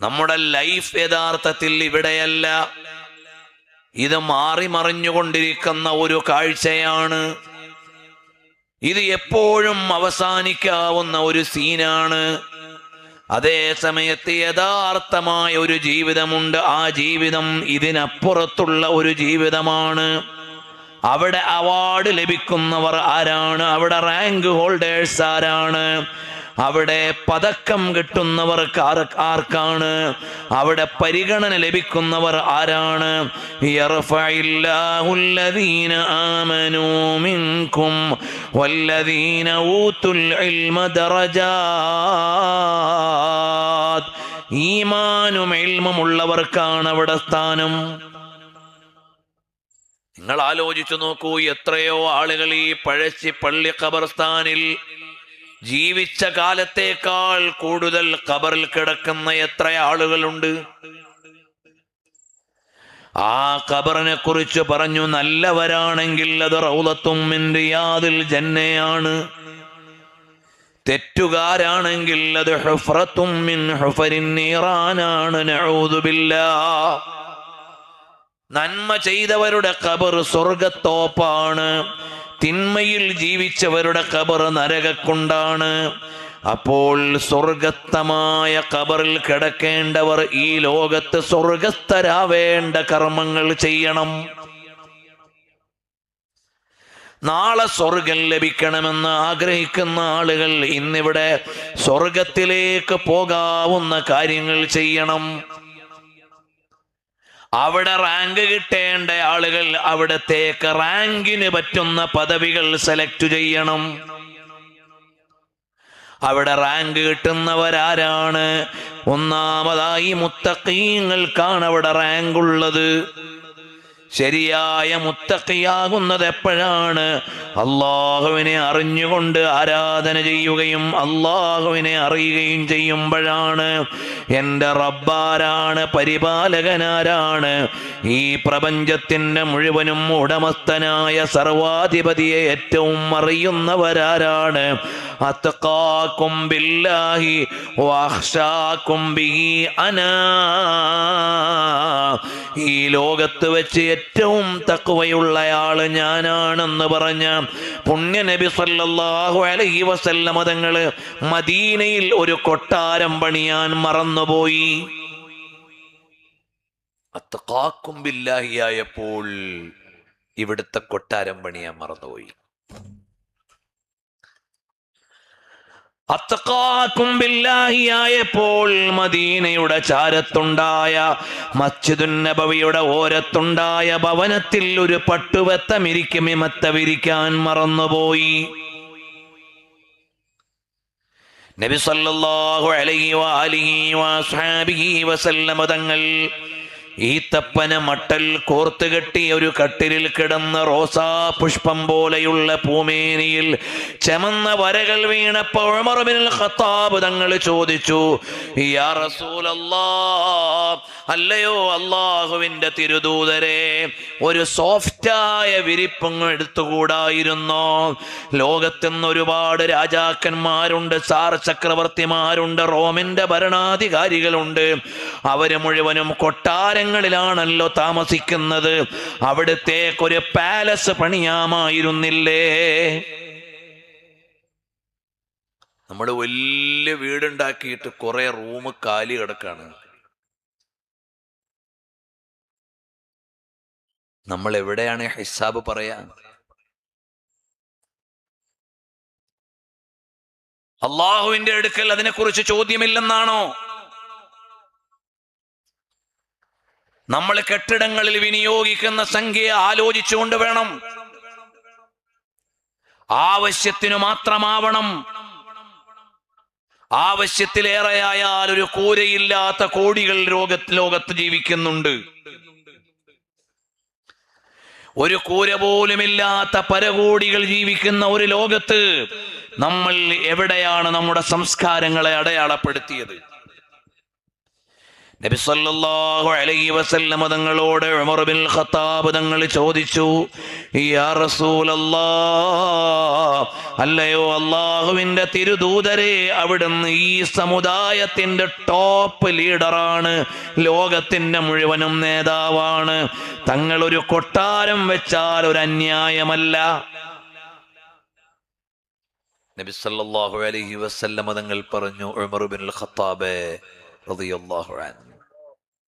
നമ്മുടെ ലൈഫ് യഥാർത്ഥത്തിൽ ഇവിടെയല്ല, ഇത് മാറി മറിഞ്ഞുകൊണ്ടിരിക്കുന്ന ഒരു കാഴ്ചയാണ്. ഇത് എപ്പോഴും അവസാനിക്കാവുന്ന ഒരു സീനാണ്. അതേ സമയത്ത് യഥാർത്ഥമായ ഒരു ജീവിതമുണ്ട്. ആ ജീവിതം ഇതിനപ്പുറത്തുള്ള ഒരു ജീവിതമാണ്. അവിടെ അവാർഡ് ലഭിക്കുന്നവർ ആരാണ്? അവിടെ റാങ്ക് ഹോൾഡേഴ്സ് ആരാണ്? അവിടെ പതക്കം കിട്ടുന്നവർക്ക് ആർക്കാണ്? അവിടെ പരിഗണന ലഭിക്കുന്നവർ ആരാണ്? യർഫഇല്ലാഹുല്ലദീന ആമനൂ മിൻകും വല്ലദീന ഊതുൽ ഇൽമ ദറജാത്. ഈമാനും ഇൽമും ഉള്ളവർക്കാണ് അവിടെ സ്ഥാനം. നിങ്ങൾ ആലോചിച്ചു നോക്കൂ, എത്രയോ ആളുകൾ ഈ പഴശ്ശിപ്പള്ളി ഖബർസ്ഥാനിൽ ജീവിച്ച കാലത്തേക്കാൾ കൂടുതൽ ഖബറിൽ കിടക്കുന്ന എത്ര ആളുകളുണ്ട്. ആ ഖബറിനെ കുറിച്ച് പറഞ്ഞു, നല്ലവരാണെങ്കിൽ അത് റൗളത്തും മിൻ റിയാദിൽ ജന്നയാണ്. തെറ്റുകാരാണെങ്കിൽ അത് ഹുഫ്റത്തും മിൻ ഹുഫരിൻ നീറാനാണ്. നഊദു ബില്ലാഹ്. നന്മ ചെയ്തവരുടെ ഖബർ സ്വർഗത്തോപ്പാണ്. തിന്മയിൽ ജീവിച്ചവരുടെ ഖബർ നരകക്കുണ്ടാണ്. അപ്പോൾ സ്വർഗത്തമായ ഖബറിൽ കിടക്കേണ്ടവർ ഈ ലോകത്ത് സ്വർഗസ്ഥരാവേണ്ട കർമ്മങ്ങൾ ചെയ്യണം. നാളെ സ്വർഗം ലഭിക്കണമെന്ന് ആഗ്രഹിക്കുന്ന ആളുകൾ ഇന്നിവിടെ സ്വർഗത്തിലേക്ക് പോകാവുന്ന കാര്യങ്ങൾ ചെയ്യണം. അവിടെ റാങ്ക് കിട്ടേണ്ട ആളുകൾ അവിടത്തേക്ക് റാങ്കിന് പറ്റുന്ന പദവികൾ സെലക്ട് ചെയ്യണം. അവിടെ റാങ്ക് കിട്ടുന്നവരാരാണ്? ഒന്നാമതായി മുത്തഖീങ്ങൾക്കാണ് അവിടെ റാങ്ക് ഉള്ളത്. ശരിയായ മുത്തഖിയാകുന്നത് എപ്പോഴാണ്? അള്ളാഹുവിനെ അറിഞ്ഞുകൊണ്ട് ആരാധന ചെയ്യുകയും അള്ളാഹുവിനെ അറിയുകയും ചെയ്യുമ്പോഴാണ്. എൻ്റെ റബ്ബാരാണ്, പരിപാലകനാരാണ്, ഈ പ്രപഞ്ചത്തിൻ്റെ മുഴുവനും ഉടമസ്ഥനായ സർവാധിപതിയെ ഏറ്റവും അറിയുന്നവരാരാണ്? അത്ഖാകും ബില്ലാഹി വഅഖ്ശാകും ബിഹി അനാ. ഈ ലോകത്ത് വെച്ച് ഏറ്റവും തഖ്വയുള്ളയാള് ഞാനാണെന്ന് പറഞ്ഞ പുണ്യ നബി സല്ലല്ലാഹു അലൈഹി വസല്ലം തങ്ങള് മദീനയിൽ ഒരു കൊട്ടാരം പണിയാൻ മറന്നുപോയി. അത്ഖാകും ബില്ലാഹി ആയപ്പോൾ ഇവിടുത്തെ കൊട്ടാരം പണിയാൻ മറന്നുപോയി. അത്ഖാകും ബില്ലാഹി ആയപ്പോൾ മദീനയുടെ ചാരത്തുണ്ടായ മസ്ജിദുൻ നബവിയുടെ ഓരത്തുണ്ടായ ഭവനത്തിൽ ഒരു പട്ടുവെത്തമിരിക്കും വിരിക്കാൻ മറന്നുപോയി. നബി സല്ലല്ലാഹു അലൈഹി വആലിഹി വഅസ്ഹാബിഹി വസല്ലം തങ്ങൾ ഈത്തപ്പന മട്ടൽ കോർത്ത് കെട്ടി ഒരു കട്ടിലിൽ കിടന്ന് റോസാ പുഷ്പം പോലെയുള്ള പൂമേനിയിൽ ചെമന്ന വരകൾ വീണപ്പോൾ ഉമർ ഇബ്നുൽ ഖത്താബ് തങ്ങൾ ചോദിച്ചു, യാ റസൂലല്ലാഹ്, അല്ലയോ അള്ളാഹുവിന്റെ തിരുദൂതരെ, ഒരു സോഫ്റ്റായ വിരിപ്പങ്ങ് എടുത്തുകൂടായിരുന്നോ? ലോകത്തുനിന്ന് ഒരുപാട് രാജാക്കന്മാരുണ്ട്, സാർ ചക്രവർത്തിമാരുണ്ട്, റോമിന്റെ ഭരണാധികാരികളുണ്ട്. അവര് മുഴുവനും കൊട്ടാരങ്ങളിലാണല്ലോ താമസിക്കുന്നത്. അവിടുത്തേക്കൊരു പാലസ് പണിയാമായിരുന്നില്ലേ? നമ്മൾ വലിയ വീടുണ്ടാക്കിയിട്ട് കുറെ റൂം കാലി കിടക്കാണ്. നമ്മൾ എവിടെയാണ് ഹിസാബ് പറയാ? അള്ളാഹുവിന്റെ അടുക്കൽ അതിനെക്കുറിച്ച് ചോദ്യമില്ലെന്നാണോ? നമ്മൾ കെട്ടിടങ്ങളിൽ വിനിയോഗിക്കുന്ന സംഖ്യ ആലോചിച്ചുകൊണ്ട് വേണം. ആവശ്യത്തിനു മാത്രമാവണം. ആവശ്യത്തിലേറെയായാൽ ഒരു കൂരയില്ലാത്ത കോടികൾ ലോകത്ത് ജീവിക്കുന്നുണ്ട്. ഒരു കൂര പോലുമില്ലാത്ത പരകോടികൾ ജീവിക്കുന്ന ഒരു ലോകത്ത് നമ്മൾ എവിടെയാണ് നമ്മുടെ സംസ്കാരങ്ങളെ അടയാളപ്പെടുത്തിയത്? നബി സല്ലല്ലാഹു അലൈഹി വസല്ലം തങ്ങളോട് ഉമർ ബിൻ ഖത്താബ് തങ്ങൾ ചോദിച്ചു, യാ റസൂലല്ലാഹ്, അല്ലയോ അല്ലാഹുവിന്റെ തിരുദൂതരെ, അവിടുന്ന് ഈ സമുദായത്തിന്റെ ടോപ്പ് ലീഡറാണ്, ലോകത്തിന്റെ മുഴുവനും നേതാവാണ്. തങ്ങൾ ഒരു കൊട്ടാരം വെച്ചാൽ ഒരു അന്യായമല്ല. നബി സല്ലല്ലാഹു അലൈഹി വസല്ലം തങ്ങൾ പറഞ്ഞു, ഉമർ ബിൻ ഖത്താബ് റളിയല്ലാഹു അൻഹു,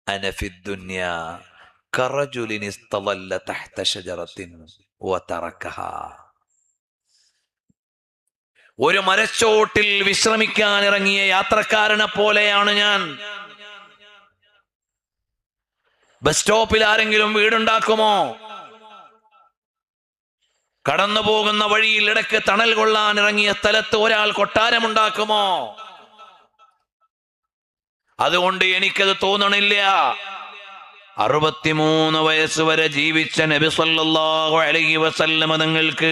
അന ഫിദ്ദുനിയ കറജുലിൻ ഇസ്തളല്ല തഹ്ത ശജറത്തിൻ വതറകഹാ. ഒരു മരച്ചോട്ടിൽ വിശ്രമിക്കാൻ ഇറങ്ങിയ യാത്രക്കാരനെ പോലെയാണ് ഞാൻ. ബസ് സ്റ്റോപ്പിൽ ആരെങ്കിലും വീടുണ്ടാക്കുമോ? കടന്നു പോകുന്ന വഴിയിൽ ഇടയ്ക്ക് തണൽ കൊള്ളാൻ ഇറങ്ങിയ സ്ഥലത്ത് ഒരാൾ കൊട്ടാരമുണ്ടാക്കുമോ? അതുകൊണ്ട് എനിക്കത് തോന്നണില്ല. 63 വയസ്സ് വരെ ജീവിച്ച നബി സല്ലല്ലാഹു അലൈഹി വസല്ലം തങ്ങൾക്ക്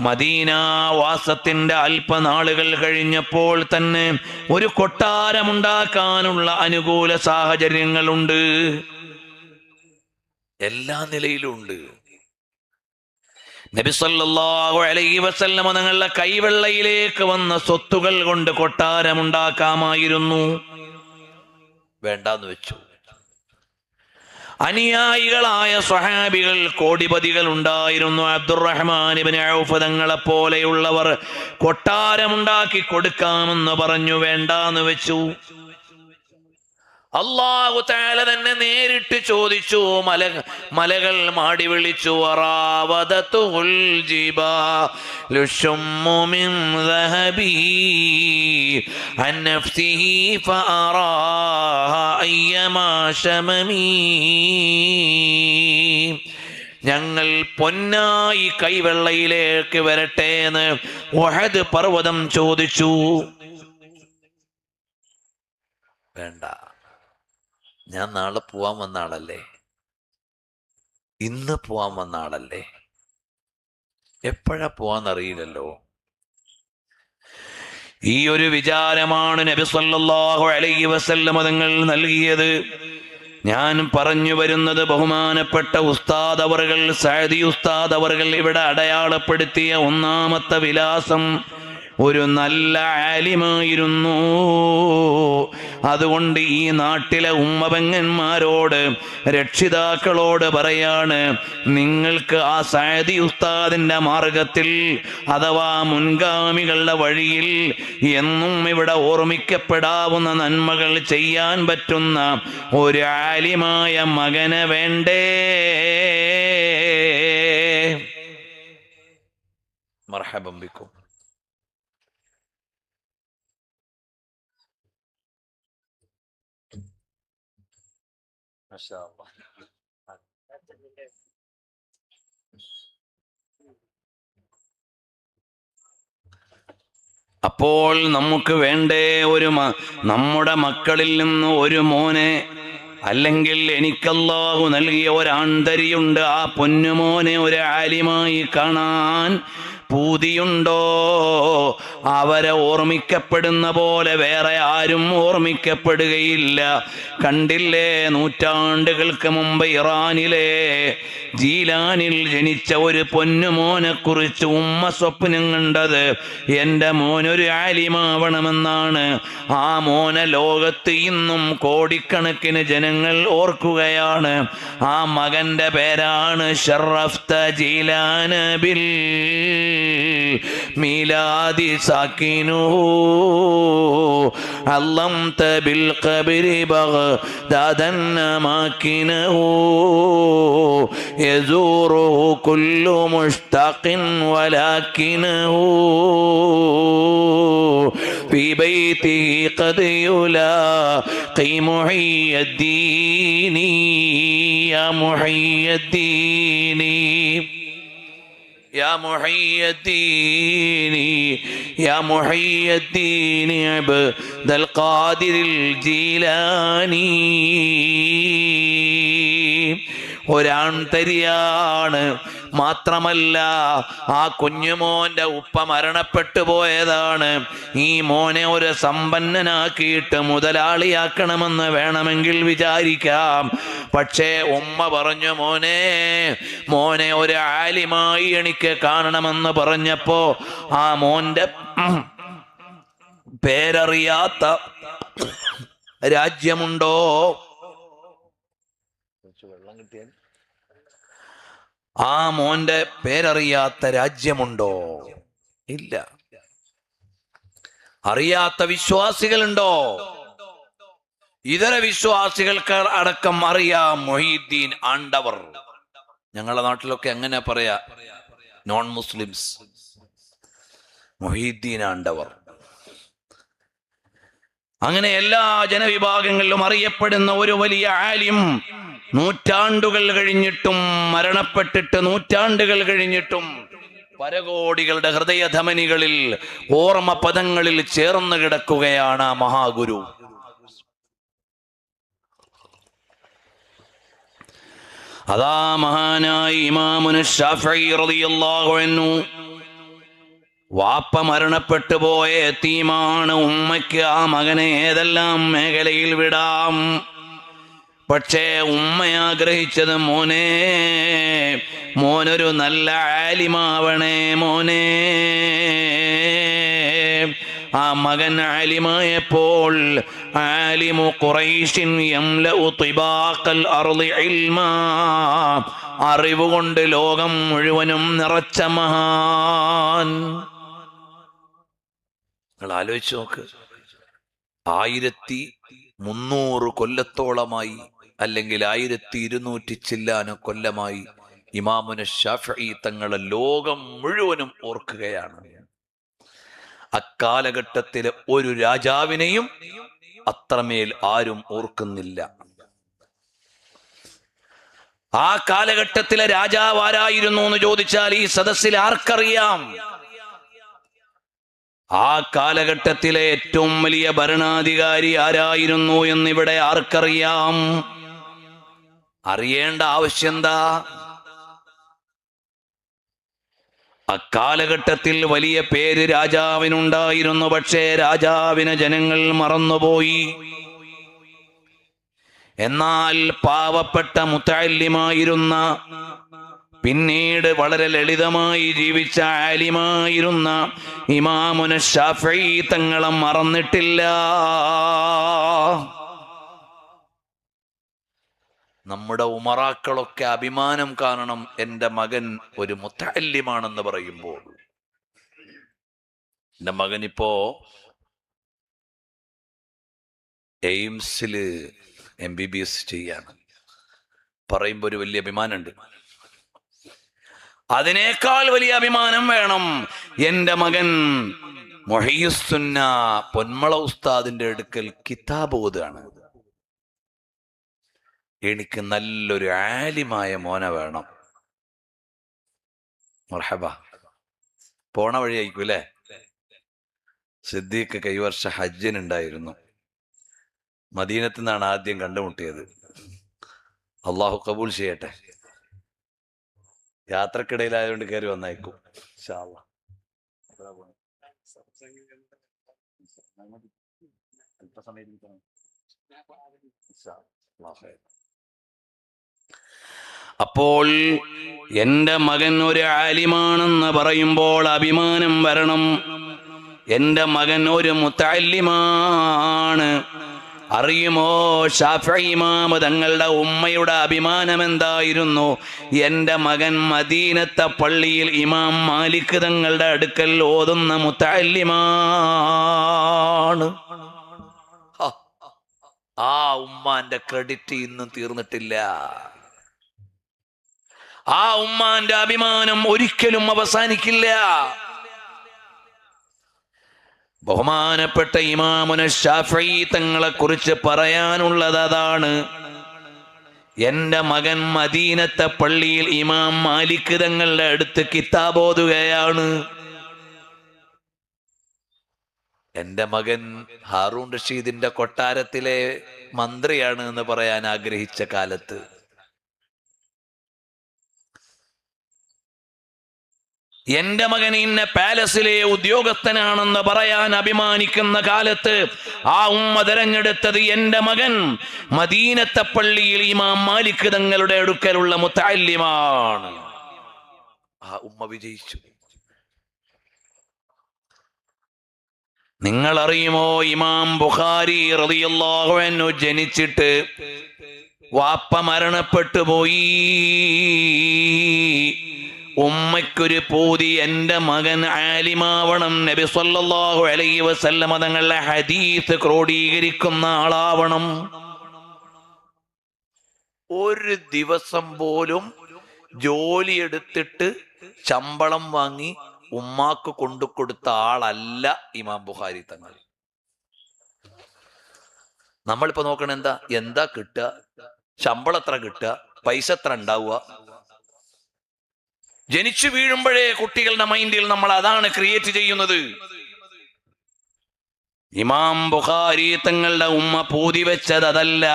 മദീന വാസത്തിന്റെ അല്പനാളുകൾ കഴിഞ്ഞപ്പോൾ തന്നെ ഒരു കൊട്ടാരമുണ്ടാക്കാനുള്ള അനുകൂല സാഹചര്യങ്ങളുണ്ട്. എല്ലാ നിലയിലും ഉണ്ട്. നബി സല്ലല്ലാഹു അലൈഹി വസല്ലം തങ്ങളുടെ കൈവെള്ളയിലേക്ക് വന്ന സ്വത്തുകൾ കൊണ്ട് കൊട്ടാരമുണ്ടാക്കാമായിരുന്നു. വേണ്ടാന്ന് വെച്ചു. അനുയായികളായ സ്വഹാബികൾ കോടിപതികൾ ഉണ്ടായിരുന്നു. അബ്ദുറഹ്മാൻ ഇബ്നു ഔഫ് തങ്ങളെ പോലെയുള്ളവർ കൊട്ടാരമുണ്ടാക്കി കൊടുക്കാമെന്ന് പറഞ്ഞു. വേണ്ടാന്ന് വെച്ചു. അല്ലാഹു തആല തന്നെ നേരിട്ട് ചോദിച്ചു. മലകൾ മാടി വിളിച്ചു, വറാവദതുൽ ജിബാലു ശുമ്മു മിൻ ദഹബി അൻ നഫ്സിഹി ഫഅറാഹ അയ്യമാ ശമമി. ഞങ്ങൾ പൊന്നായി കൈവെള്ളയിലേക്ക് വരട്ടെ എന്ന് ഉഹദ് പർവ്വതം ചോദിച്ചു. വേണ്ട, ഞാൻ നാളെ പോവാൻ വന്ന ആളല്ലേ, ഇന്ന് പോവാൻ വന്ന ആളല്ലേ, എപ്പോഴാ പോവാന്നറിയില്ലല്ലോ. ഈ ഒരു വിചാരമാണ് നബി സല്ലല്ലാഹു അലൈഹി വസല്ലം തങ്ങൾ നൽകിയത്. ഞാൻ പറഞ്ഞു വരുന്നത്, ബഹുമാനപ്പെട്ട ഉസ്താദ് അവർകൾ, സഅദി ഉസ്താദ് അവർകൾ ഇവിടെ അടയാളപ്പെടുത്തിയ ഒന്നാമത്തെ വിലാസം ഒരു നല്ല ആലിമായിരുന്നു. അതുകൊണ്ട് ഈ നാട്ടിലെ ഉമ്മപെങ്ങന്മാരോട്, രക്ഷിതാക്കളോട് പറയാണ്, നിങ്ങൾക്ക് ആ സഅദി ഉസ്താദിന്റെ മാർഗത്തിൽ അഥവാ മുൻഗാമികളുടെ വഴിയിൽ എന്നും ഇവിടെ ഓർമ്മിക്കപ്പെടാവുന്ന നന്മകൾ ചെയ്യാൻ പറ്റുന്ന ഒരു ആലിമായ മകനെ വേണ്ടേ? മർഹബൻ ബിക്കും. അപ്പോൾ നമുക്ക് വേണ്ടേ നമ്മുടെ മക്കളിൽ നിന്ന് ഒരു മോനെ, അല്ലെങ്കിൽ എനിക്കല്ലാഹു നൽകിയ ഒരാൺതരിയുണ്ട്, ആ പൊന്നുമോനെ ഒരു ആലിമായി കാണാൻ പൂതിയുണ്ടോ? അവരെ ഓർമ്മിക്കപ്പെടുന്ന പോലെ വേറെ ആരും ഓർമ്മിക്കപ്പെടുകയില്ല. കണ്ടില്ലേ, നൂറ്റാണ്ടുകൾക്ക് മുമ്പ് ഇറാനിലെ ജീലാനിൽ ജനിച്ച ഒരു പൊന്നുമോനെ കുറിച്ച് ഉമ്മ സ്വപ്നം കണ്ടത് എൻ്റെ മോനൊരു ആലിമാവണമെന്നാണ്. ആ മോനെ ലോകത്ത് ഇന്നും കോടിക്കണക്കിന് ജനങ്ങൾ ഓർക്കുകയാണ്. ആ മകന്റെ പേരാണ് ശറഫ്ത ജീലാന ബിൽ മീലാദി സാക്കിനു അല്ലംത ബിൽ ഖബരി ബഗ്ദാദൻ മാകിനഹു يزوره كل مشتاق ولكنه في بيته قد يلاقي محي الدين يا محي الدين يا محي الدين യാ മുഹയ്യദ്ദീൻ അബ്ദുൽ ഖാദിർ ജീലാനി. ഒരാൺതരിയാണ്. മാത്രമല്ല ആ കുഞ്ഞുമോന്റെ ഉപ്പ മരണപ്പെട്ടു പോയതാണ്. ഈ മോനെ ഒരു സമ്പന്നനാക്കിയിട്ട് മുതലാളിയാക്കണമെന്ന് വേണമെങ്കിൽ വിചാരിക്കാം. പക്ഷേ ഉമ്മ പറഞ്ഞു, മോനെ ഒരു ആലിമായി എനിക്ക് കാണണമെന്ന് പറഞ്ഞപ്പോ ആ മോന്റെ പേരറിയാത്ത രാജ്യമുണ്ടോ? വെള്ളം കിട്ടിയാൽ ആ മോന്റെ പേരറിയാത്ത രാജ്യമുണ്ടോ? ഇല്ല. അറിയാത്ത വിശ്വാസികളുണ്ടോ? ഇതര വിശ്വാസികൾക്ക് അടക്കം അറിയാം മൊഹീദ്ദീൻ ആണ്ടവർ. ഞങ്ങളുടെ നാട്ടിലൊക്കെ എങ്ങനെ പറയാ? Non Muslims Mohideen Andavar. അങ്ങനെ എല്ലാ ജനവിഭാഗങ്ങളിലും അറിയപ്പെടുന്ന ഒരു വലിയ ആലിം നൂറ്റാണ്ടുകൾ കഴിഞ്ഞിട്ടും, മരണപ്പെട്ടിട്ട് നൂറ്റാണ്ടുകൾ കഴിഞ്ഞിട്ടും പരകോടികളുടെ ഹൃദയധമനികളിൽ ഓർമ്മ പദങ്ങളിൽ ചേർന്ന് കിടക്കുകയാണ് ആ മഹാഗുരു. അതാ മഹാനായ ഇമാമുന ശാഫഈ റളിയല്ലാഹു അൻഹു വാപ്പ മരണപ്പെട്ടു പോയ യതീമാണ്. ഉമ്മയ്ക്ക് ആ മകനെ ഏതെല്ലാം മേഖലയിൽ വിടാം. പക്ഷേ ഉമ്മ ആഗ്രഹിച്ചത് മോനൊരു നല്ല ആലിമാവണേ മോനെ. ആ മകൻ ആലിമായപ്പോൾ ആലിമു ഖുറൈശിൻ യംലഉ തിബാഖൽ അർളി ഇൽമാ, അറിവ് കൊണ്ട് ലോകം മുഴുവനും നിറച്ച മഹാൻ. നിങ്ങൾ ആലോചിച്ച് നോക്ക്, 1300 കൊല്ലത്തോളമായി, അല്ലെങ്കിൽ 1200 ചില്ലാന കൊല്ലമായി ഇമാമുന ശാഫഈ തങ്ങളെ ലോകം മുഴുവനും ഓർക്കുകയാണ്. അക്കാലഘട്ടത്തിലെ ഒരു രാജാവിനെയും അത്രമേൽ ആരും ഓർക്കുന്നില്ല. ആ കാലഘട്ടത്തിലെ രാജാവ് ആരായിരുന്നു എന്ന് ചോദിച്ചാൽ ഈ സദസ്സിൽ ആർക്കറിയാം? ആ കാലഘട്ടത്തിലെ ഏറ്റവും വലിയ ഭരണാധികാരി ആരായിരുന്നു എന്നിവിടെ ആർക്കറിയാം? അറിയേണ്ട ആവശ്യം എന്താ? അക്കാലഘട്ടത്തിൽ വലിയ പേര് രാജാവിനുണ്ടായിരുന്നു. പക്ഷേ രാജാവിനെ ജനങ്ങൾ മറന്നുപോയി. എന്നാൽ പാവപ്പെട്ട മുതഅല്ലിമായിരുന്ന, പിന്നീട് വളരെ ലളിതമായി ജീവിച്ച ആലിമായിരുന്ന ഇമാമുന ശാഫഈ തങ്ങളെ മറന്നിട്ടില്ല. നമ്മുടെ ഉമറാക്കളൊക്കെ അഭിമാനം കാണണം, എൻ്റെ മകൻ ഒരു മുതഅല്ലിമാണെന്ന് പറയുമ്പോൾ. എൻ്റെ മകനിപ്പോ എയിംസില് MBBS ചെയ്യാണ്. പറയുമ്പോൾ ഒരു വലിയ അഭിമാനമുണ്ട്. അതിനേക്കാൾ വലിയ അഭിമാനം വേണം, എൻ്റെ മകൻ മുഹയ്യിസ്സുന്ന പൊന്മള ഉസ്താദിന്റെ അടുക്കൽ കിതാബ് ഓതുകയാണ്. എനിക്ക് നല്ലൊരു ആലിമായ മോനെ വേണം. മർഹബ. പോണ വഴി ആയിക്കും അല്ലേ? സിദ്ദീഖ് കൈവർഷ ഹജ്ജിനുണ്ടായിരുന്നു. മദീനത്ത് നിന്നാണ് ആദ്യം കണ്ടുമുട്ടിയത്. അള്ളാഹു കബൂൽ ചെയ്യട്ടെ. യാത്രക്കിടയിലായതുകൊണ്ട് കയറി വന്നേക്കും. ഇൻഷാ അല്ലാഹ്. അപ്പോൾ എൻ്റെ മകൻ ഒരു ആലിമാണെന്ന് പറയുമ്പോൾ അഭിമാനം വരണം. എൻ്റെ മകൻ ഒരു മുതഅല്ലിമാണ്. അറിയുമോ ശാഫഈ ഇമാം തങ്ങളുടെ ഉമ്മയുടെ അഭിമാനം എന്തായിരുന്നു? എൻ്റെ മകൻ മദീനത്തെ പള്ളിയിൽ ഇമാം മാലിക് തങ്ങളുടെ അടുക്കൽ ഓതുന്ന മുതഅല്ലിമാണ്. ആ ഉമ്മാന്റെ ക്രെഡിറ്റ് ഇന്നും തീർന്നിട്ടില്ല. ആ ഉമ്മാന്റെ അഭിമാനം ഒരിക്കലും അവസാനിക്കില്ല. ബഹുമാനപ്പെട്ട ഇമാമുന ശാഫഈ തങ്ങളെ കുറിച്ച് പറയാനുള്ളത് അതാണ്. എൻ്റെ മകൻ മദീനത്തെ പള്ളിയിൽ ഇമാം മാലിക് തങ്ങളുടെ അടുത്ത് കിതാബ് ഓതുകയാണ്. എൻ്റെ മകൻ ഹാറൂൺ റഷീദിന്റെ കൊട്ടാരത്തിലെ മന്ത്രിയാണ് എന്ന് പറയാൻ ആഗ്രഹിച്ച കാലത്ത്, എന്റെ മകൻ ഇന്ന പാലസിലെ ഉദ്യോഗസ്ഥനാണെന്ന് പറയാൻ അഭിമാനിക്കുന്ന കാലത്ത് ആ ഉമ്മ തെരഞ്ഞെടുത്തത് എന്റെ മകൻ മദീനത്തെ പള്ളിയിൽ ഇമാം മാലിക് തങ്ങളുടെ അടുക്കലുള്ള മുത്തഅല്ലിമാണ്. ആ ഉമ്മ വിജയിച്ചു. നിങ്ങൾ അറിയുമോ, ഇമാം ബുഖാരി റളിയല്ലാഹു അൻഹു ജനിച്ചിട്ട് വാപ്പ മരണപ്പെട്ടു പോയി. ഉമ്മയ്ക്കൊരു പൂതി, എന്റെ മകൻ ആലിമാവണം, നബി സല്ലല്ലാഹു അലൈഹി വസല്ലമ തങ്ങളുടെ ഹദീസ് ക്രോഡീകരിക്കുന്ന ആളാവണം. ഒരു ദിവസം പോലും ജോലി എടുത്തിട്ട് ശമ്പളം വാങ്ങി ഉമ്മാക്ക് കൊണ്ടു കൊടുത്ത ആളല്ല ഇമാം ബുഖാരി തങ്ങൾ. നമ്മളിപ്പോ നോക്കണ എന്താ കിട്ടുക, ശമ്പളം എത്ര കിട്ടുക, പൈസ എത്ര ഉണ്ടാവുക. ജനിച്ചു വീഴുമ്പോഴേ കുട്ടികളുടെ മൈൻഡിൽ നമ്മൾ അതാണ് ക്രിയേറ്റ് ചെയ്യുന്നത്. ഇമാം ബുഖാരി തങ്ങളുടെ ഉമ്മ പൂതി വെച്ചത് അതല്ല.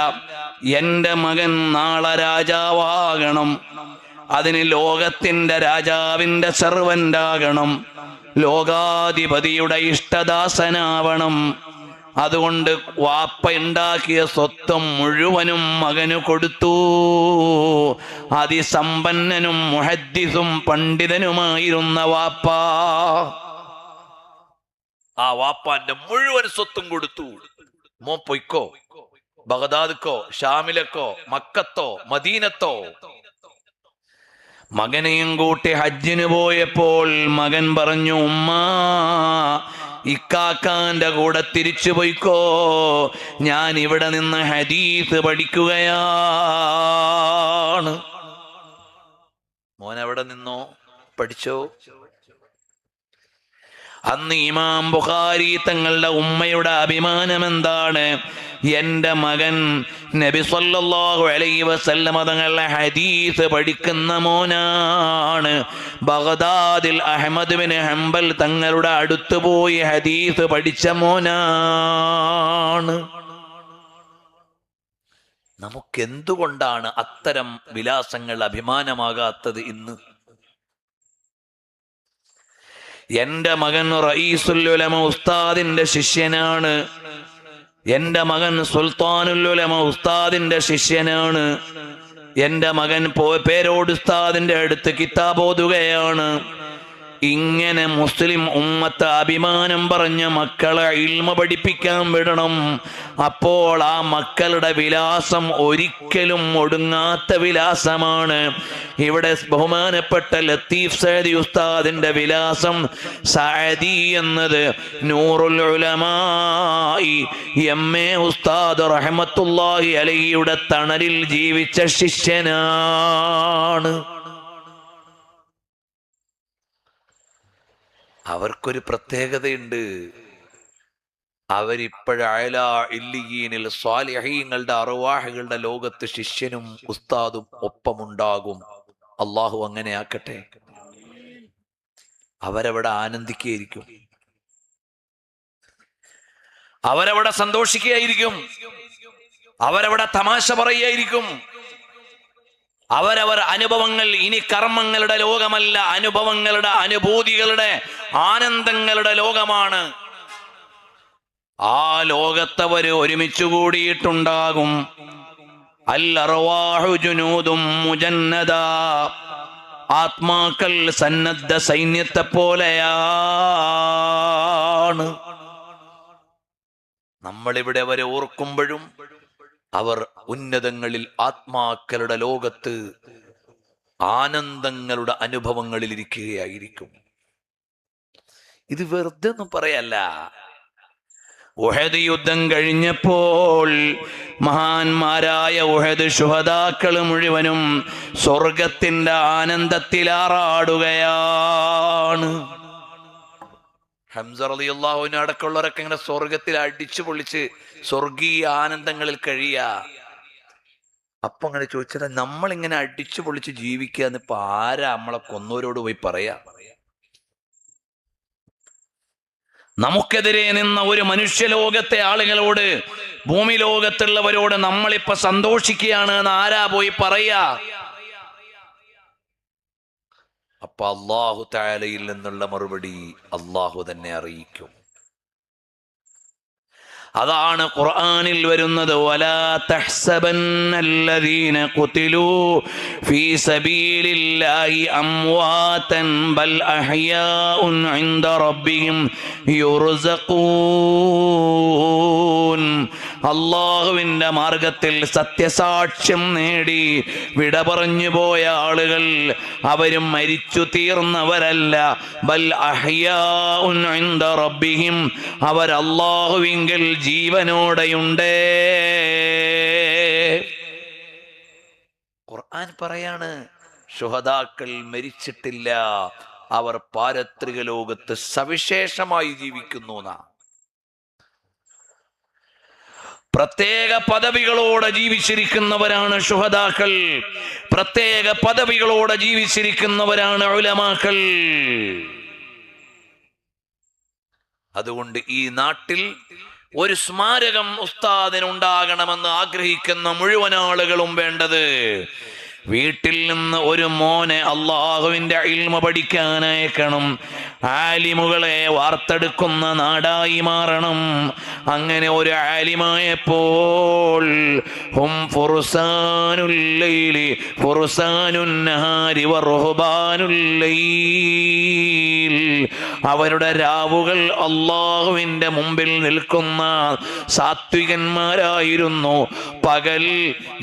എന്റെ മകൻ നാളെ രാജാവാകണം, അതിന് ലോകത്തിന്റെ രാജാവിന്റെ സെർവന്റാകണം, ലോകാധിപതിയുടെ ഇഷ്ടദാസനാവണം. അതുകൊണ്ട് വാപ്പ ഉണ്ടാക്കിയ സ്വത്വം മുഴുവനും മകന് കൊടുത്തു. അതിസമ്പന്നനും മുഹദ്ദിസും പണ്ഡിതനുമായിരുന്ന വാപ്പ. ആ വാപ്പാന്റെ മുഴുവൻ സ്വത്തും കൊടുത്തു. മോൻ പൊയ്ക്കോ, ബഗദാദിക്കോ, ഷാമിലക്കോ, മക്കത്തോ, മദീനത്തോ. മകനെയും കൂട്ടി ഹജ്ജിന് പോയപ്പോൾ മകൻ പറഞ്ഞു, ഉമ്മ ഇക്കാക്കാന്റെ കൂടെ തിരിച്ചു പോയിക്കോ, ഞാൻ ഇവിടെ നിന്ന് ഹദീസ് പഠിക്കുകയാണ്. മോൻ എവിടെ നിന്നോ പഠിച്ചോ. അന്ന് ഇമാം ബുഖാരി തങ്ങളുടെ ഉമ്മയുടെ അഭിമാനം എന്താണ്? എന്റെ മകൻ നബി സല്ലല്ലാഹു അലൈഹി വസല്ലമ തങ്ങളുടെ ഹദീസ് പഠിക്കുന്ന മോനാണ്. ബഗ്ദാദിൽ അഹ്മദ് ബിൻ ഹംബൽ തങ്ങളുടെ അടുത്ത് പോയി ഹദീസ് പഠിച്ച മോനാണ്. നമുക്കെന്തുകൊണ്ടാണ് അത്തരം വിലാസങ്ങൾ അഭിമാനമാകാത്തത് ഇന്ന്? എന്റെ മകൻ റഈസുൽ ഉലമ ഉസ്താദിന്റെ ശിഷ്യനാണ്. എന്റെ മകൻ സുൽത്താനുൽ ഉലമ ഉസ്താദിന്റെ ശിഷ്യനാണ്. എന്റെ മകൻ പേരോട് ഉസ്താദിന്റെ അടുത്ത് കിതാബ് ഓതുകയാണ്. ഇങ്ങനെ മുസ്ലിം ഉമ്മത്ത് അഭിമാനം പറഞ്ഞ മക്കളെ ഇൽമ പഠിപ്പിക്കാൻ വിടണം. അപ്പോൾ ആ മക്കളുടെ വിലാസം ഒരിക്കലും ഒടുങ്ങാത്ത വിലാസമാണ്. ഇവിടെ ബഹുമാനപ്പെട്ട ലത്തീഫ് സഅദി ഉസ്താദിന്റെ വിലാസം സഅദി എന്നത് നൂറുൽ ഉലമായി എം.എ. ഉസ്താദ് റഹ്മത്തുള്ളാഹി അലൈഹിയുടെ തണലിൽ ജീവിച്ച ശിഷ്യനാണ്. അവർക്കൊരു പ്രത്യേകതയുണ്ട്. അവരിപ്പോഴല ഇല്ലിയീനിൽ സ്വാലിഹീങ്ങളുടെ അർവാഹുകളുടെ ലോകത്ത് ശിഷ്യനും ഉസ്താദും ഒപ്പമുണ്ടാകും. അള്ളാഹു അങ്ങനെ ആക്കട്ടെ. അവരവിടെ ആനന്ദിക്കുകയായിരിക്കും, അവരവിടെ സന്തോഷിക്കുകയായിരിക്കും, അവരവിടെ തമാശ പറയുകയായിരിക്കും. അവരവർ അനുഭവങ്ങൾ, ഇനി കർമ്മങ്ങളുടെ ലോകമല്ല, അനുഭവങ്ങളുടെ, അനുഭൂതികളുടെ, ആനന്ദങ്ങളുടെ ലോകമാണ്. ആ ലോകത്തവര് ഒരുമിച്ച് കൂടിയിട്ടുണ്ടാകും. അൽ അർവാഹു ജുനൂദും മുജന്നദാ, ആത്മാക്കൾ സന്നദ്ധ സൈന്യത്തെ പോലെയാണ്. നമ്മളിവിടെ അവരെ ഓർക്കുമ്പോഴും അവർ ഉന്നതങ്ങളിൽ ആത്മാക്കളുടെ ലോകത്ത് ആനന്ദങ്ങളുടെ അനുഭവങ്ങളിൽ ഇരിക്കുകയായിരിക്കും. ഇത് വെറുതെ ഒന്നും പറയല്ല. ഉഹദ് യുദ്ധം കഴിഞ്ഞപ്പോൾ മഹാന്മാരായ ഉഹദ് ശുഹദാക്കൾ മുഴുവനും സ്വർഗത്തിന്റെ ആനന്ദത്തിലാറാടുകയാണ്. ഹംസ റളിയല്ലാഹു അൻഹു അടക്കമുള്ളവരൊക്കെ ഇങ്ങനെ സ്വർഗത്തിൽ അടിച്ചു പൊളിച്ച് സ്വർഗീയ ആനന്ദങ്ങളിൽ കഴിയാ. അപ്പൊ അങ്ങനെ ചോദിച്ചാൽ നമ്മളിങ്ങനെ അടിച്ചു പൊളിച്ച് ജീവിക്കുക എന്ന് ഇപ്പൊ ആരാ നമ്മളെ കൊന്നവരോട് പോയി പറയാ? നമുക്കെതിരെ നിന്ന ഒരു മനുഷ്യലോകത്തെ ആളുകളോട്, ഭൂമി ലോകത്തുള്ളവരോട് നമ്മളിപ്പോ സന്തോഷിക്കുകയാണ് എന്ന് ആരാ പോയി പറയാ? അപ്പൊ അല്ലാഹു തആലയിൽ നിന്നുള്ള മറുപടി അല്ലാഹു തന്നെ അറിയിക്കും. അതാണ് ഖുർആനിൽ വരുന്നത്, വലാ തഹ്സബന്നല്ലദീന ഖുതിലൂ ഫീ സബീലില്ലാഹി അംവാതൻ ബൽ അഹ്യാഉൻ ഇൻദ റബ്ബിഹിം യുർസഖൂൻ. അല്ലാഹുവിൻ്റെ മാർഗത്തിൽ സത്യസാക്ഷ്യം നേടി വിട പറഞ്ഞു പോയ ആളുകൾ അവരും മരിച്ചു തീർന്നവരല്ല. ബൽ അഹ്യാഉൻ ഇൻദ റബ്ബിഹിം, അവർ അല്ലാഹുവിങ്കൽ ജീവനോടെയുണ്ട്. ഖുർആൻ പറയാണ് ശുഹദാക്കൾ മരിച്ചിട്ടില്ല, അവർ പാരത്രിക ലോകത്ത് സവിശേഷമായി ജീവിക്കുന്നു. പ്രത്യേക പദവികളോടെ ജീവിച്ചിരിക്കുന്നവരാണ് ശുഹദാക്കൾ, പ്രത്യേക പദവികളോടെ ജീവിച്ചിരിക്കുന്നവരാണ് ഉലമാക്കൾ. അതുകൊണ്ട് ഈ നാട്ടിൽ ഒരു സ്മാരകം ഉസ്താദിനുണ്ടാകണമെന്ന് ആഗ്രഹിക്കുന്ന മുഴുവൻ ആളുകളും വേണ്ടത്, വീട്ടിൽ നിന്ന് ഒരു മോനെ അള്ളാഹുവിൻ്റെ ഇൽമ പഠിക്കാൻ അയക്കണം. ആലിമുകളെ വാർത്തെടുക്കുന്ന നാടായി മാറണം. അങ്ങനെ ഒരു ആലിമായപ്പോൾ ഹും ഫുർസാനുൽ ലൈലി ഫുർസാനുൻ നഹാരി വറുഹ്ബാനുൽ ലൈൽ, അവരുടെ രാവുകൾ അള്ളാഹുവിൻ്റെ മുമ്പിൽ നിൽക്കുന്ന സാത്വികന്മാരായിരുന്നു, പകൽ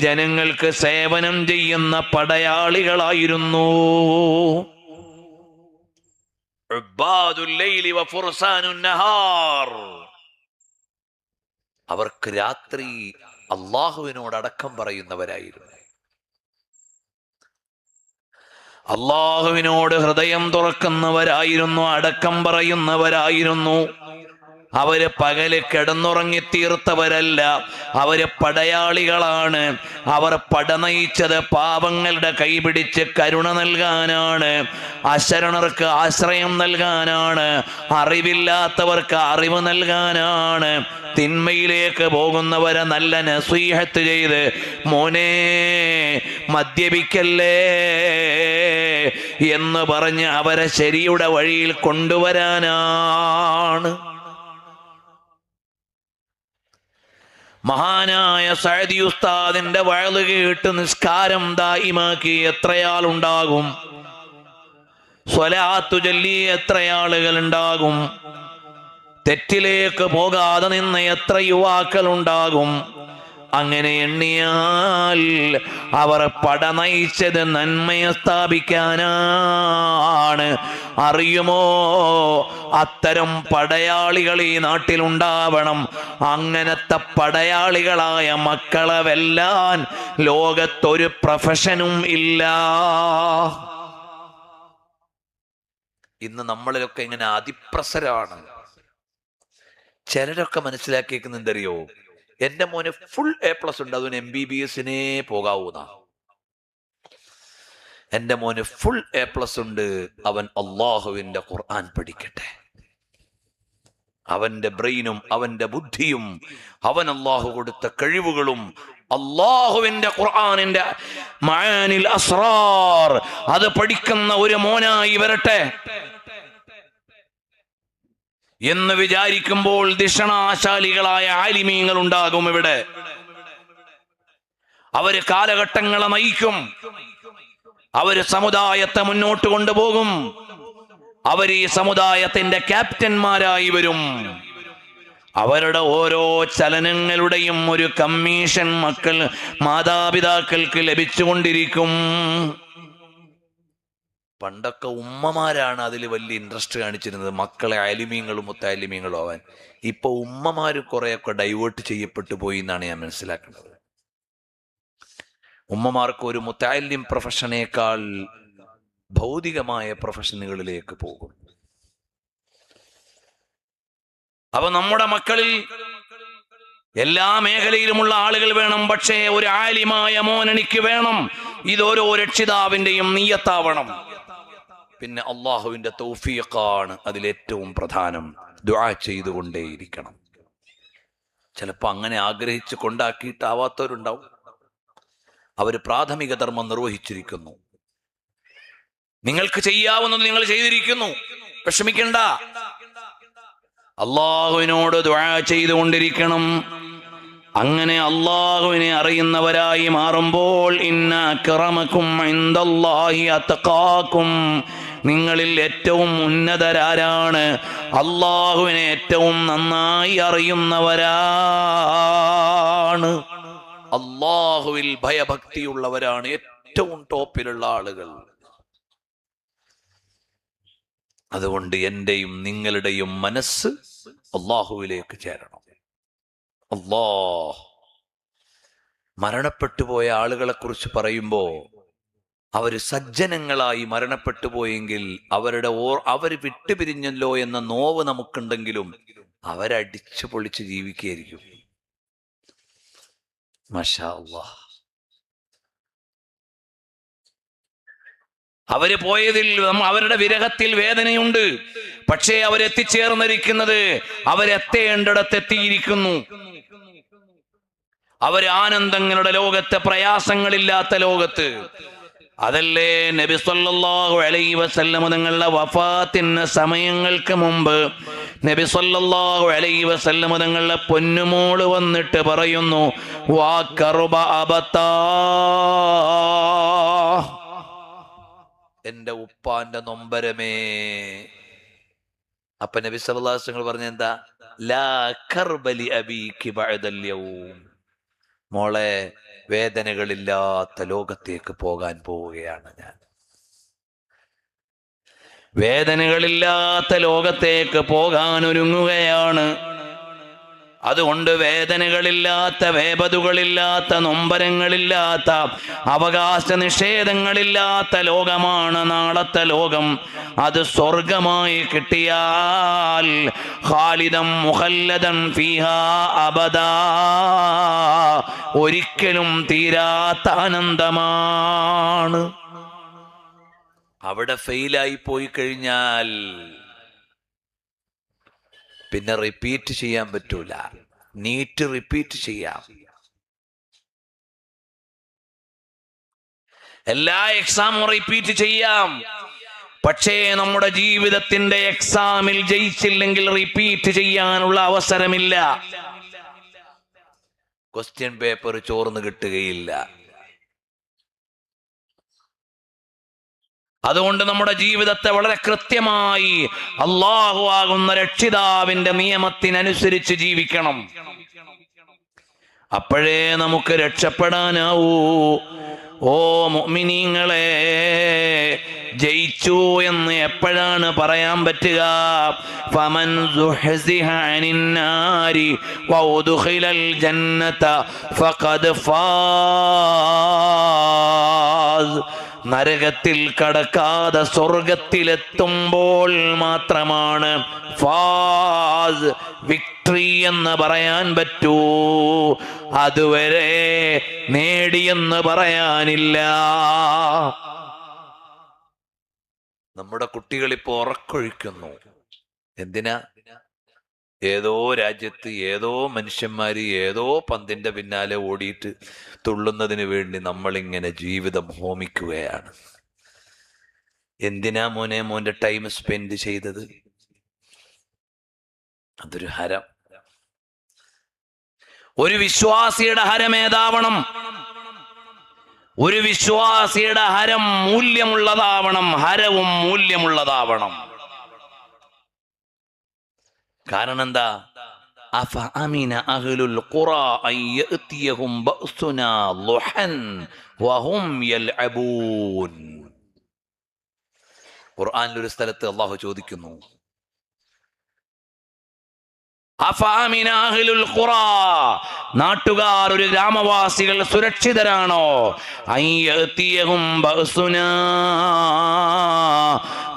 ജനങ്ങൾക്ക് സേവനം ചെയ്യുന്ന പടയാളികളായിരുന്നു. അവർക്ക് രാത്രി അള്ളാഹുവിനോട് അടക്കം പറയുന്നവരായിരുന്നു. അള്ളാഹുവിനോട് ഹൃദയം തുറക്കുന്നവരായിരുന്നു, അടക്കം പറയുന്നവരായിരുന്നു. അവര് പകല് കിടന്നുറങ്ങി തീർത്തവരല്ല, അവര് പടയാളികളാണ്. അവർ പട നയിച്ചത് പാവങ്ങളുടെ കൈപിടിച്ച് കരുണ നൽകാനാണ്, അശരണർക്ക് ആശ്രയം നൽകാനാണ്, അറിവില്ലാത്തവർക്ക് അറിവ് നൽകാനാണ്. തിന്മയിലേക്ക് പോകുന്നവരെ നല്ല നസീഹത്ത് ചെയ്ത് മോനെ മദ്യപിക്കല്ലേ എന്ന് പറഞ്ഞ് അവരെ ശരിയുടെ വഴിയിൽ കൊണ്ടുവരാനാണ്. മഹാനായ സഅദി ഉസ്താദിന്റെ വഅള് കേട്ട് നിസ്കാരം ദായിമാക്കി എത്രയാളുണ്ടാകും? സ്വലാത്തു ചൊല്ലി എത്രയാളുകൾ ഉണ്ടാകും? തെറ്റിലേക്ക് പോകാതെ നിന്ന് എത്ര യുവാക്കൾ ഉണ്ടാകും? അങ്ങനെ എണ്ണിയാൽ അവർ പട നയിച്ചത് നന്മയെ സ്ഥാപിക്കാനാണ്. അറിയുമോ, അത്തരം പടയാളികൾ ഈ നാട്ടിലുണ്ടാവണം. അങ്ങനത്തെ പടയാളികളായ മക്കളെ വെല്ലാൻ ലോകത്തൊരു പ്രൊഫഷനും ഇല്ല. ഇന്ന് നമ്മളിലൊക്കെ ഇങ്ങനെ അതിപ്രസരാണ്. ചിലരൊക്കെ മനസ്സിലാക്കിയേക്കുന്നെന്തറിയോ, എന്റെ മോന് ഫുൾ A+ ഉണ്ട്, അതിന് MBBS പോകാവൂന്ന. എന്റെ മോന് ഫുൾ A+ ഉണ്ട്, അവൻ അള്ളാഹുവിന്റെ ഖുർആൻ പഠിക്കട്ടെ. അവന്റെ ബ്രെയിനും അവന്റെ ബുദ്ധിയും അവൻ അള്ളാഹു കൊടുത്ത കഴിവുകളും അള്ളാഹുവിന്റെ ഖുർആനിന്റെ മആനിൽ അസ്റാർ അത് പഠിക്കുന്ന ഒരു മോനായി വരട്ടെ എന്ന് വിചാരിക്കുമ്പോൾ ദിഷണാശാലികളായ ആലിമീങ്ങൾ ഉണ്ടാകും ഇവിടെ. അവര് കാലഘട്ടങ്ങളെ നയിക്കും, അവര് സമുദായത്തെ മുന്നോട്ട് കൊണ്ടുപോകും, അവർ ഈ സമുദായത്തിന്റെ ക്യാപ്റ്റന്മാരായി വരും. അവരുടെ ഓരോ ചലനങ്ങളുടെയും ഒരു കമ്മീഷൻ മാതാപിതാക്കൾക്ക് ലഭിച്ചുകൊണ്ടിരിക്കും. പണ്ടൊക്കെ ഉമ്മമാരാണ് അതിൽ വലിയ ഇൻട്രസ്റ്റ് കാണിച്ചിരുന്നത്, മക്കളെ ആലിമീങ്ങളും മുത്താലിമീങ്ങളും ആവാൻ. ഇപ്പൊ ഉമ്മമാര് കുറെയൊക്കെ ഡൈവേർട്ട് ചെയ്യപ്പെട്ടു പോയി എന്നാണ് ഞാൻ മനസ്സിലാക്കുന്നത്. ഉമ്മമാർക്ക് ഒരു മുത്താലിം പ്രൊഫഷനേക്കാൾ ഭൗതികമായ പ്രൊഫഷനുകളിലേക്ക് പോകും. അപ്പൊ നമ്മുടെ മക്കളിൽ എല്ലാ മേഖലയിലുമുള്ള ആളുകൾ വേണം, പക്ഷേ ഒരു ആലിമായ മോനെനിക്ക് വേണം. ഇതോരോ രക്ഷിതാവിന്റെയും നിയ്യത്താവണം. പിന്നെ അള്ളാഹുവിന്റെ തൗഫീഖാണ് അതിലേറ്റവും പ്രധാനം. ദുആ ചെയ്തുകൊണ്ടേയിരിക്കണം. ചിലപ്പോൾ അങ്ങനെ ആഗ്രഹിച്ച് കൊണ്ടാക്കിയിട്ടാവാത്തവരുണ്ടാവും. അവർ പ്രാഥമിക ധർമ്മം നിർവഹിച്ചിരിക്കുന്നു. നിങ്ങൾക്ക് ചെയ്യാവുന്നത് നിങ്ങൾ ചെയ്തിരിക്കുന്നു, വിഷമിക്കണ്ട. അള്ളാഹുവിനോട് ദുആ ചെയ്തുകൊണ്ടിരിക്കണം. അങ്ങനെ അള്ളാഹുവിനെ അറിയുന്നവരായി മാറുമ്പോൾ ഇന്ന അക്രമക്കും ഇൻദല്ലാഹി അത്ഖാക്കും, നിങ്ങളിൽ ഏറ്റവും ഉന്നതരാരാണ്? അള്ളാഹുവിനെ ഏറ്റവും നന്നായി അറിയുന്നവരാണ്. അള്ളാഹുവിൽ ഭയഭക്തിയുള്ളവരാണ് ഏറ്റവും ടോപ്പിലുള്ള ആളുകൾ. അതുകൊണ്ട് എന്റെയും നിങ്ങളുടെയും മനസ്സ് അള്ളാഹുവിലേക്ക് ചേരണം. മരണപ്പെട്ടു പോയ ആളുകളെ കുറിച്ച് പറയുമ്പോൾ അവര് സജ്ജനങ്ങളായി മരണപ്പെട്ടു പോയെങ്കിൽ അവർ വിട്ടുപിരിഞ്ഞല്ലോ എന്ന നോവ് നമുക്കുണ്ടെങ്കിലും അവരടിച്ചു പൊളിച്ച് ജീവിക്കുകയായിരിക്കും. മാഷാ അല്ലാഹ്. അവര് പോയതിൽ അവരുടെ വിരഹത്തിൽ വേദനയുണ്ട്. പക്ഷേ അവരെത്തിച്ചേർന്നിരിക്കുന്നത് അവരെത്തേണ്ടിടത്തെത്തിയിരിക്കുന്നു. അവര് ആനന്ദങ്ങളുടെ ലോകത്ത്, പ്രയാസങ്ങളില്ലാത്ത ലോകത്ത്. അതല്ലേ നബി സല്ലല്ലാഹു അലൈഹി വസല്ലം തങ്ങളുടെ വഫാത്തിന് സമയങ്ങൾക്ക് മുമ്പ് നബി സല്ലല്ലാഹു അലൈഹി വസല്ലം തങ്ങളുടെ പൊന്നുമോള് വന്നിട്ട് പറയുന്നു, വാ കറുബ അബത്താ, എന്റെ ഉപ്പാന്റെ നൊമ്പരമേ. അപ്പൊ നബി സല്ലല്ലാഹു അലൈഹി വസല്ലം പറഞ്ഞ എന്താ? ലാ കർബലി അബീകി ബഅദൽ യൗം, മോളെ വേദനകളില്ലാത്ത ലോകത്തേക്ക് പോകാൻ പോവുകയാണ് ഞാൻ. വേദനകളില്ലാത്ത ലോകത്തേക്ക് പോകാൻ ഒരുങ്ങുകയാണ്. അതുകൊണ്ട് വേദനകളില്ലാത്ത, വേപതുകളില്ലാത്ത, നൊമ്പരങ്ങളില്ലാത്ത, അവകാശ നിഷേധങ്ങളില്ലാത്ത ലോകമാണ് നാളത്തെ ലോകം. അത് സ്വർഗമായി കിട്ടിയാൽ ഖാലിദൻ മുഖല്ലദൻ ഫീഹാ അബദാ, ഒരിക്കലും തീരാത്ത ആനന്ദമാണ്. അവിടെ ഫെയിലായി പോയി കഴിഞ്ഞാൽ പിന്നെ റിപ്പീറ്റ് ചെയ്യാൻ പറ്റൂല. നീറ്റ് റിപ്പീറ്റ് ചെയ്യാം, എല്ലാ എക്സാമും റിപ്പീറ്റ് ചെയ്യാം. പക്ഷേ നമ്മുടെ ജീവിതത്തിന്റെ എക്സാമിൽ ജയിച്ചില്ലെങ്കിൽ റിപ്പീറ്റ് ചെയ്യാനുള്ള അവസരമില്ല. ക്വസ്റ്റ്യൻ പേപ്പർ ചോർന്ന് കിട്ടുകയില്ല. അതുകൊണ്ട് നമ്മുടെ ജീവിതത്തെ വളരെ കൃത്യമായി അല്ലാഹു ആകുന്ന രക്ഷിതാവിന്റെ നിയമത്തിനനുസരിച്ച് ജീവിക്കണം. അപ്പോഴേ നമുക്ക് രക്ഷപ്പെടാനാവൂ. ഓ മുഅ്മിനീങ്ങളെ, ജയിച്ചു എന്ന് എപ്പോഴാണ് പറയാൻ പറ്റുക? ഫമൻ സുഹ്സിഹ അനിൻ നാരി വഉദ്ഖിലൽ ജന്നത ഫഖദ് ഫാസ്, നരകത്തിൽ കടക്കാതെ സ്വർഗത്തിലെത്തുമ്പോൾ മാത്രമാണ് ഫാസ്, വിക്ടറി എന്ന് പറയാൻ പറ്റൂ. അതുവരെ നേടിയെന്ന് പറയാനില്ല. നമ്മുടെ കുട്ടികൾ ഇപ്പോ ഉറക്കൊഴിക്കുന്നു. എന്തിനാ? ഏതോ രാജ്യത്ത് ഏതോ മനുഷ്യന്മാര് ഏതോ പന്തിന്റെ പിന്നാലെ ഓടിയിട്ട് തുള്ളുന്നതിന് വേണ്ടി നമ്മളിങ്ങനെ ജീവിതം ഹോമിക്കുകയാണ്. എന്തിനാ മോന്റെ ടൈം സ്പെൻഡ് ചെയ്തത്? അതൊരു ഹരം. ഒരു വിശ്വാസിയുടെ ഹരം ഏതാവണം? ഒരു വിശ്വാസിയുടെ ഹരം മൂല്യമുള്ളതാവണം, ഹരവും മൂല്യമുള്ളതാവണം. കാരണം എന്താ? അഫ അമിന അഹ്ലുൽ ഖുറാ അൻ യഅതിയഹും ബഅസുനാ ളുഹൻ വഹും യൽഅബൂൻ. ഖുർആനിൽ ഒരു സ്ഥലത്ത് അല്ലാഹു ചോദിക്കുന്നു, അഫ അമിന അഹ്ലുൽ ഖുറാ, നാട്ടുകാർ, ഒരു ഗ്രാമവാസികൾ സുരക്ഷിതരാണോ? അൻ യഅതിയഹും ബഅസുനാ,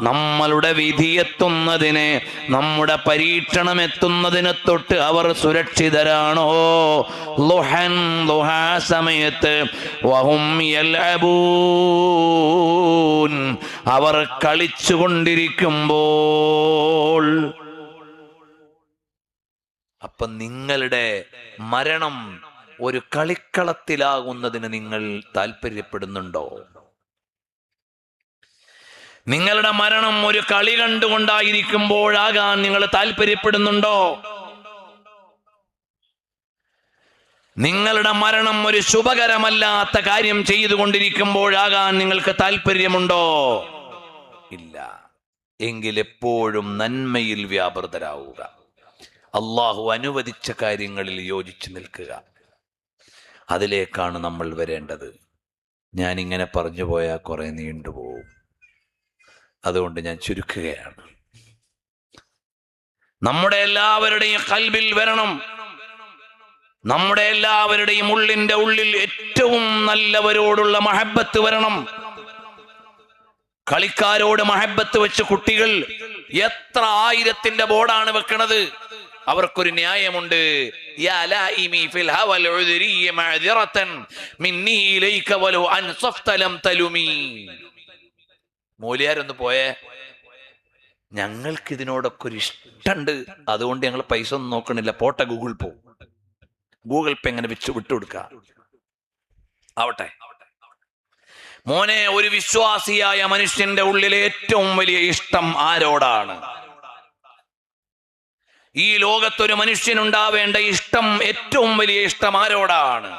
നമ്മളുടെ വിധിയെത്തുന്നതിന്, നമ്മുടെ പരീക്ഷണം എത്തുന്നതിന് തൊട്ട് അവർ സുരക്ഷിതരാണോ? ളുഹൻ, ളുഹാ സമയത്ത്, വഹും യൽഅബൂൻ, അവർ കളിച്ചുകൊണ്ടിരിക്കുമ്പോൾ. അപ്പൊ നിങ്ങളുടെ മരണം ഒരു കളിക്കളത്തിലാകുന്നതിന് നിങ്ങൾ താല്പര്യപ്പെടുന്നുണ്ടോ? നിങ്ങളുടെ മരണം ഒരു കളി കണ്ടുകൊണ്ടായിരിക്കുമ്പോഴാകാൻ നിങ്ങൾ താല്പര്യപ്പെടുന്നുണ്ടോ? നിങ്ങളുടെ മരണം ഒരു ശുഭകരമല്ലാത്ത കാര്യം ചെയ്തുകൊണ്ടിരിക്കുമ്പോഴാകാൻ നിങ്ങൾക്ക് താല്പര്യമുണ്ടോ? ഇല്ല. എങ്കിൽ എപ്പോഴും നന്മയിൽ വ്യാപൃതരാവുക, അള്ളാഹു അനുവദിച്ച കാര്യങ്ങളിൽ യോജിച്ചു നിൽക്കുക. അതിലേക്കാണ് നമ്മൾ വരേണ്ടത്. ഞാനിങ്ങനെ പറഞ്ഞു പോയാൽ കുറെ നീണ്ടുപോകും, അതുകൊണ്ട് ഞാൻ ചുരുക്കുകയാണ്. നമ്മുടെ എല്ലാവരുടെയും ഖൽബിൽ വരണം, നമ്മുടെ എല്ലാവരുടെയും ഉള്ളിന്റെ ഉള്ളിൽ ഏറ്റവും നല്ലവരോടുള്ള മഹബത്ത് വരണം. കളിക്കാരോട് മഹബത്ത് വെച്ച് കുട്ടികൾ എത്ര 1000ന്റെ ബോർഡാണ് വെക്കണത്. അവർക്കൊരു ന്യായമുണ്ട്. മൂലിയാരൊന്ന് പോയേ, ഞങ്ങൾക്ക് ഇതിനോടൊക്കെ ഒരു ഇഷ്ടമുണ്ട്, അതുകൊണ്ട് ഞങ്ങൾ പൈസ ഒന്നും നോക്കണില്ല, പോട്ടെ ഗൂഗിൾ പേ എങ്ങനെ വിട്ടുകൊടുക്ക ആവട്ടെ. മോനെ, ഒരു വിശ്വാസിയായ മനുഷ്യന്റെ ഉള്ളിലെ ഏറ്റവും വലിയ ഇഷ്ടം ആരോടാണ്? ഈ ലോകത്തൊരു മനുഷ്യനുണ്ടാവേണ്ട ഇഷ്ടം, ഏറ്റവും വലിയ ഇഷ്ടം ആരോടാണ്?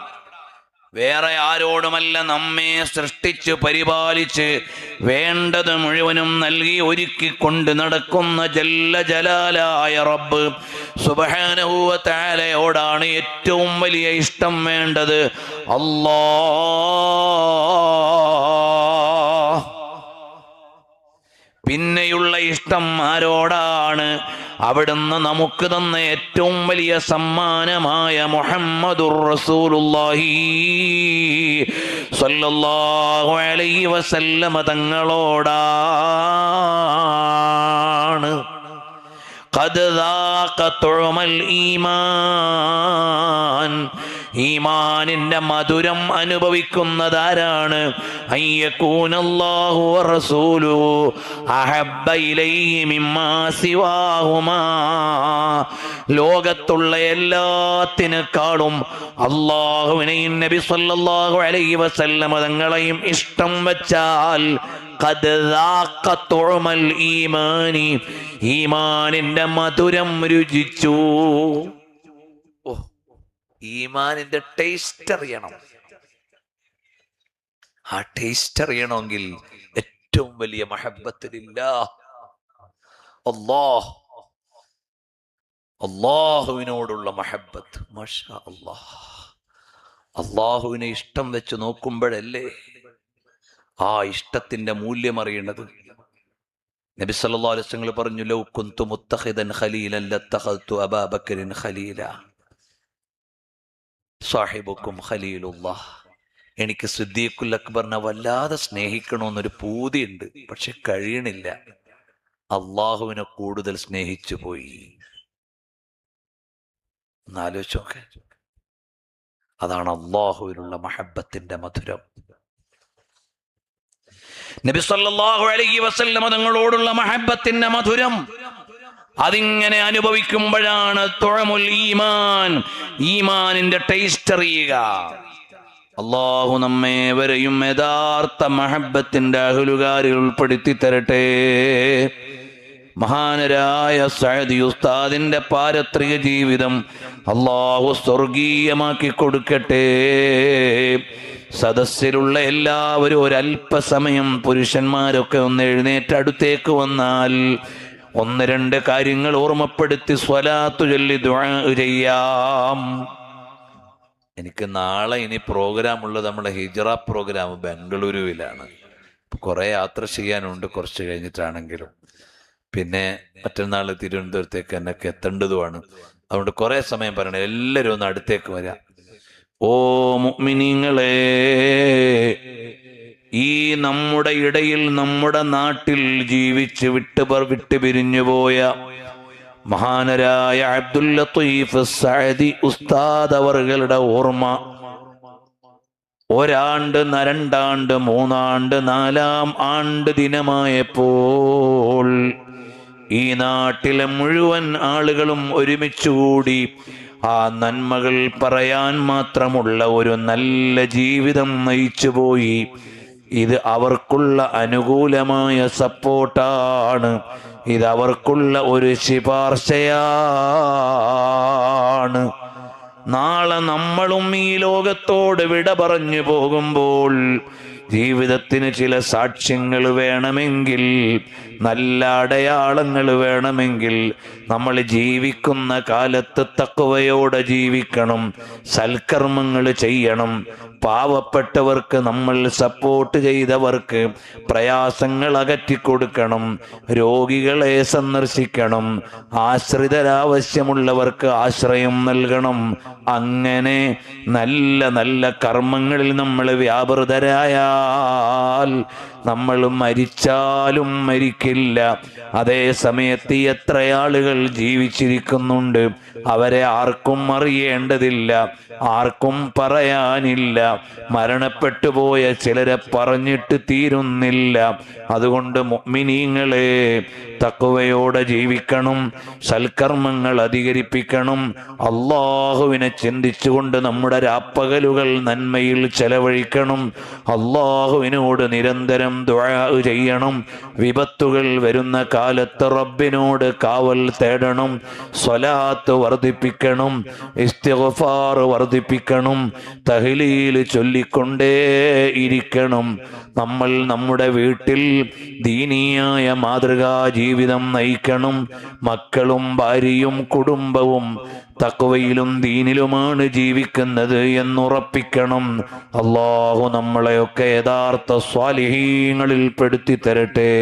വേറെ ആരോടുമല്ല. നമ്മെ സൃഷ്ടിച്ച് പരിപാലിച്ച് വേണ്ടത് മുഴുവനും നൽകി ഒരുക്കിക്കൊണ്ട് നടക്കുന്ന ജല്ല ജലാലായ റബ്ബ് സുബ്ഹാനഹു വ തആലയോടാണ് ഏറ്റവും വലിയ ഇഷ്ടം വേണ്ടത്. അല്ലാഹ്. പിന്നെയുള്ള ഇഷ്ടം ആരോടാണ്? അവിടുന്ന് നമുക്ക് തന്ന ഏറ്റവും വലിയ സമ്മാനമായ മുഹമ്മദുർ റസൂലുള്ളാഹി സ്വല്ലല്ലാഹു അലൈഹി വസല്ലമ തങ്ങളോടാണ്. ഖദ് ദാഖ തുഅമൽ ഈമാൻ. ഈമാനിന്റെ മധുരം അനുഭവിക്കുന്നതാരാണ്? അയ്യകൂനല്ലാഹു വറസൂലുഹു അഹബ്ബ ഇലൈഹി മിമ്മാ സിവാഹുമാ. ലോകത്തുള്ള എല്ലാത്തിനേക്കാളും അല്ലാഹുവിനെയും നബി സല്ലല്ലാഹു അലൈഹി വസല്ലമ തങ്ങളെയും ഇഷ്ടം വെച്ചാൽ ഖദ് ദാഖ തുഅമൽ ഈമാനി, ഈമാനിന്റെ മധുരം രുചിച്ചു. ഈമാനിന്റെ ടേസ്റ്റ് അറിയണം. ആ ടേസ്റ്റ് അറിയണമെങ്കിൽ ഏറ്റവും വലിയ മഹബ്ബത്തിലില്ലാഹ്, അല്ലാഹുവിനോടുള്ള മഹബ്ബത്ത്. മാഷാ അല്ലാഹ്. അല്ലാഹുവിനെ ഇഷ്ടം വെച്ച് നോക്കുമ്പോഴല്ലേ ആ ഇഷ്ടത്തിന്റെ മൂല്യം അറിയണത്. നബി സല്ലല്ലാഹു അലൈഹി വസല്ലം പറഞ്ഞു, ലൗ കുന്തു മുത്തഖിദൻ ഖലീലൻ ലത്തഖൽതു അബൂബക്കറിൻ ഖലീല സാഹിബുക്കും ഖലീലുല്ലാഹ്. എനിക്ക് സിദ്ദീഖുൽ അക്ബറിനെ വല്ലാതെ സ്നേഹിക്കണമെന്നൊരു പൂതിയുണ്ട്, പക്ഷെ കഴിയണില്ല. അള്ളാഹുവിനെ കൂടുതൽ സ്നേഹിച്ചു പോയി. എന്നാലോചിച്ച് നോക്കെ. അതാണ് അള്ളാഹുവിനുള്ള മഹബ്ബത്തിന്റെ മധുരം. നബി സല്ലല്ലാഹു അലൈഹി വസല്ലം തങ്ങളോടുള്ള മഹബ്ബത്തിന്റെ മധുരം അതിങ്ങനെ അനുഭവിക്കുമ്പോഴാണ് തുഅമുൽ ഈമാൻ, ഈമാനിന്റെ ടേസ്റ്റ് അറിയുക. അല്ലാഹു നമ്മേവരെയും യഥാർത്ഥ മഹബ്ബത്തിന്റെ അഹ്ലുകാരിൽ ഉൾപ്പെടുത്തി തരട്ടെ. മഹാനരായ സഅദി ഉസ്താദിന്റെ പാരത്രിക ജീവിതം അല്ലാഹു സ്വർഗീയമാക്കി കൊടുക്കട്ടെ. സദസ്സിലുള്ള എല്ലാവരും ഒരല്പസമയം പുരുഷന്മാരൊക്കെ ഒന്ന് എഴുന്നേറ്റ് അടുത്തേക്ക് വന്നാൽ 1-2 കാര്യങ്ങൾ ഓർമ്മപ്പെടുത്തി സ്വലാത്തു ചൊല്ലി ദുആ ചെയ്യാം. എനിക്ക് നാളെ ഇനി പ്രോഗ്രാം ഉള്ളത് നമ്മുടെ ഹിജ്റ പ്രോഗ്രാം ബംഗളൂരുവിലാണ്. കുറെ യാത്ര ചെയ്യാനുണ്ട് കുറച്ച് കഴിഞ്ഞിട്ടാണെങ്കിലും. പിന്നെ മറ്റന്നാൾ തിരുവനന്തപുരത്തേക്ക് എന്നൊക്കെ എത്തേണ്ടതുമാണ്. അതുകൊണ്ട് കുറെ സമയം പറയണം. എല്ലാവരും ഒന്ന് അടുത്തേക്ക് വരാം. ഓ മുഅ്മിനീങ്ങളെ, ഈ നമ്മുടെ ഇടയിൽ നമ്മുടെ നാട്ടിൽ ജീവിച്ച് വിട്ടുപിരിഞ്ഞുപോയ മഹാനരായ അബ്ദുൽ ലത്തീഫ് സഅദി ഉസ്താദ് അവറുകളുടെ ഓർമ്മ 1 ആണ്ട്, 2 ആണ്ട്, 3 ആണ്ട്, 4-ാം ആണ്ട് ദിനമായപ്പോൾ ഈ നാട്ടിലെ മുഴുവൻ ആളുകളും ഒരുമിച്ചുകൂടി ആ നന്മകൾ പറയാൻ മാത്രമുള്ള ഒരു നല്ല ജീവിതം നയിച്ചുപോയി. ഇത് അവർക്കുള്ള അനുകൂലമായ സപ്പോർട്ടാണ്. ഇത് അവർക്കുള്ള ഒരു ശുപാർശയാണ്. നാളെ നമ്മളും ഈ ലോകത്തോട് വിട പറഞ്ഞു പോകുമ്പോൾ ജീവിതത്തിന് ചില സാക്ഷ്യങ്ങൾ വേണമെങ്കിൽ, നല്ല അടയാളങ്ങൾ വേണമെങ്കിൽ, നമ്മൾ ജീവിക്കുന്ന കാലത്ത് തഖ്വയോടെ ജീവിക്കണം, സൽക്കർമ്മങ്ങൾ ചെയ്യണം. പാവപ്പെട്ടവർക്ക് നമ്മൾ സപ്പോർട്ട് ചെയ്തവർക്ക് പ്രയാസങ്ങൾ അകറ്റിക്കൊടുക്കണം, രോഗികളെ സന്ദർശിക്കണം, ആശ്രിതരാവശ്യമുള്ളവർക്ക് ആശ്രയം നൽകണം. അങ്ങനെ നല്ല നല്ല കർമ്മങ്ങളിൽ നമ്മൾ വ്യാപൃതരായാൽ നമ്മൾ മരിച്ചാലും മരിക്കില്ല. അതേ സമയത്ത് എത്ര ആളുകൾ ജീവിച്ചിരിക്കുന്നുണ്ട്, അവരെ ആർക്കും അറിയേണ്ടതില്ല, ആർക്കും പറയാനില്ല. മരണപ്പെട്ടു പോയ ചിലരെ പറഞ്ഞിട്ട് തീരുന്നില്ല. അതുകൊണ്ട് മുഅ്മിനീങ്ങളെ, തഖ്വയോടെ ജീവിക്കണം, സൽക്കർമ്മങ്ങൾ അധികരിപ്പിക്കണം. അള്ളാഹുവിനെ ചിന്തിച്ചുകൊണ്ട് നമ്മുടെ രാപ്പകലുകൾ നന്മയിൽ ചെലവഴിക്കണം. അള്ളാഹുവിനോട് നിരന്തരം ദുആ ചെയ്യണം. വിപത്തുകൾ വരുന്ന കാലത്ത് റബ്ബിനോട് കാവൽ തേടണം. സ്വലാത്ത് വർദ്ധിപ്പിക്കണം, ഇസ്തിഗ്ഫാർ വർദ്ധിപ്പിക്കണം, തഹ്ലീൽ ചൊല്ലിക്കൊണ്ടേ ഇരിക്കണം. നമ്മൾ നമ്മുടെ വീട്ടിൽ ദീനീയായ മാതൃകാ ജീവിതം നയിക്കണം. മക്കളും ഭാര്യയും കുടുംബവും തഖ്വയിലും ദീനിലുമാണ് ജീവിക്കുന്നത് എന്നുറപ്പിക്കണം. അല്ലാഹു നമ്മളെയൊക്കെ യഥാർത്ഥ സ്വാലിഹീങ്ങളിൽ പെടുത്തി തരട്ടെ.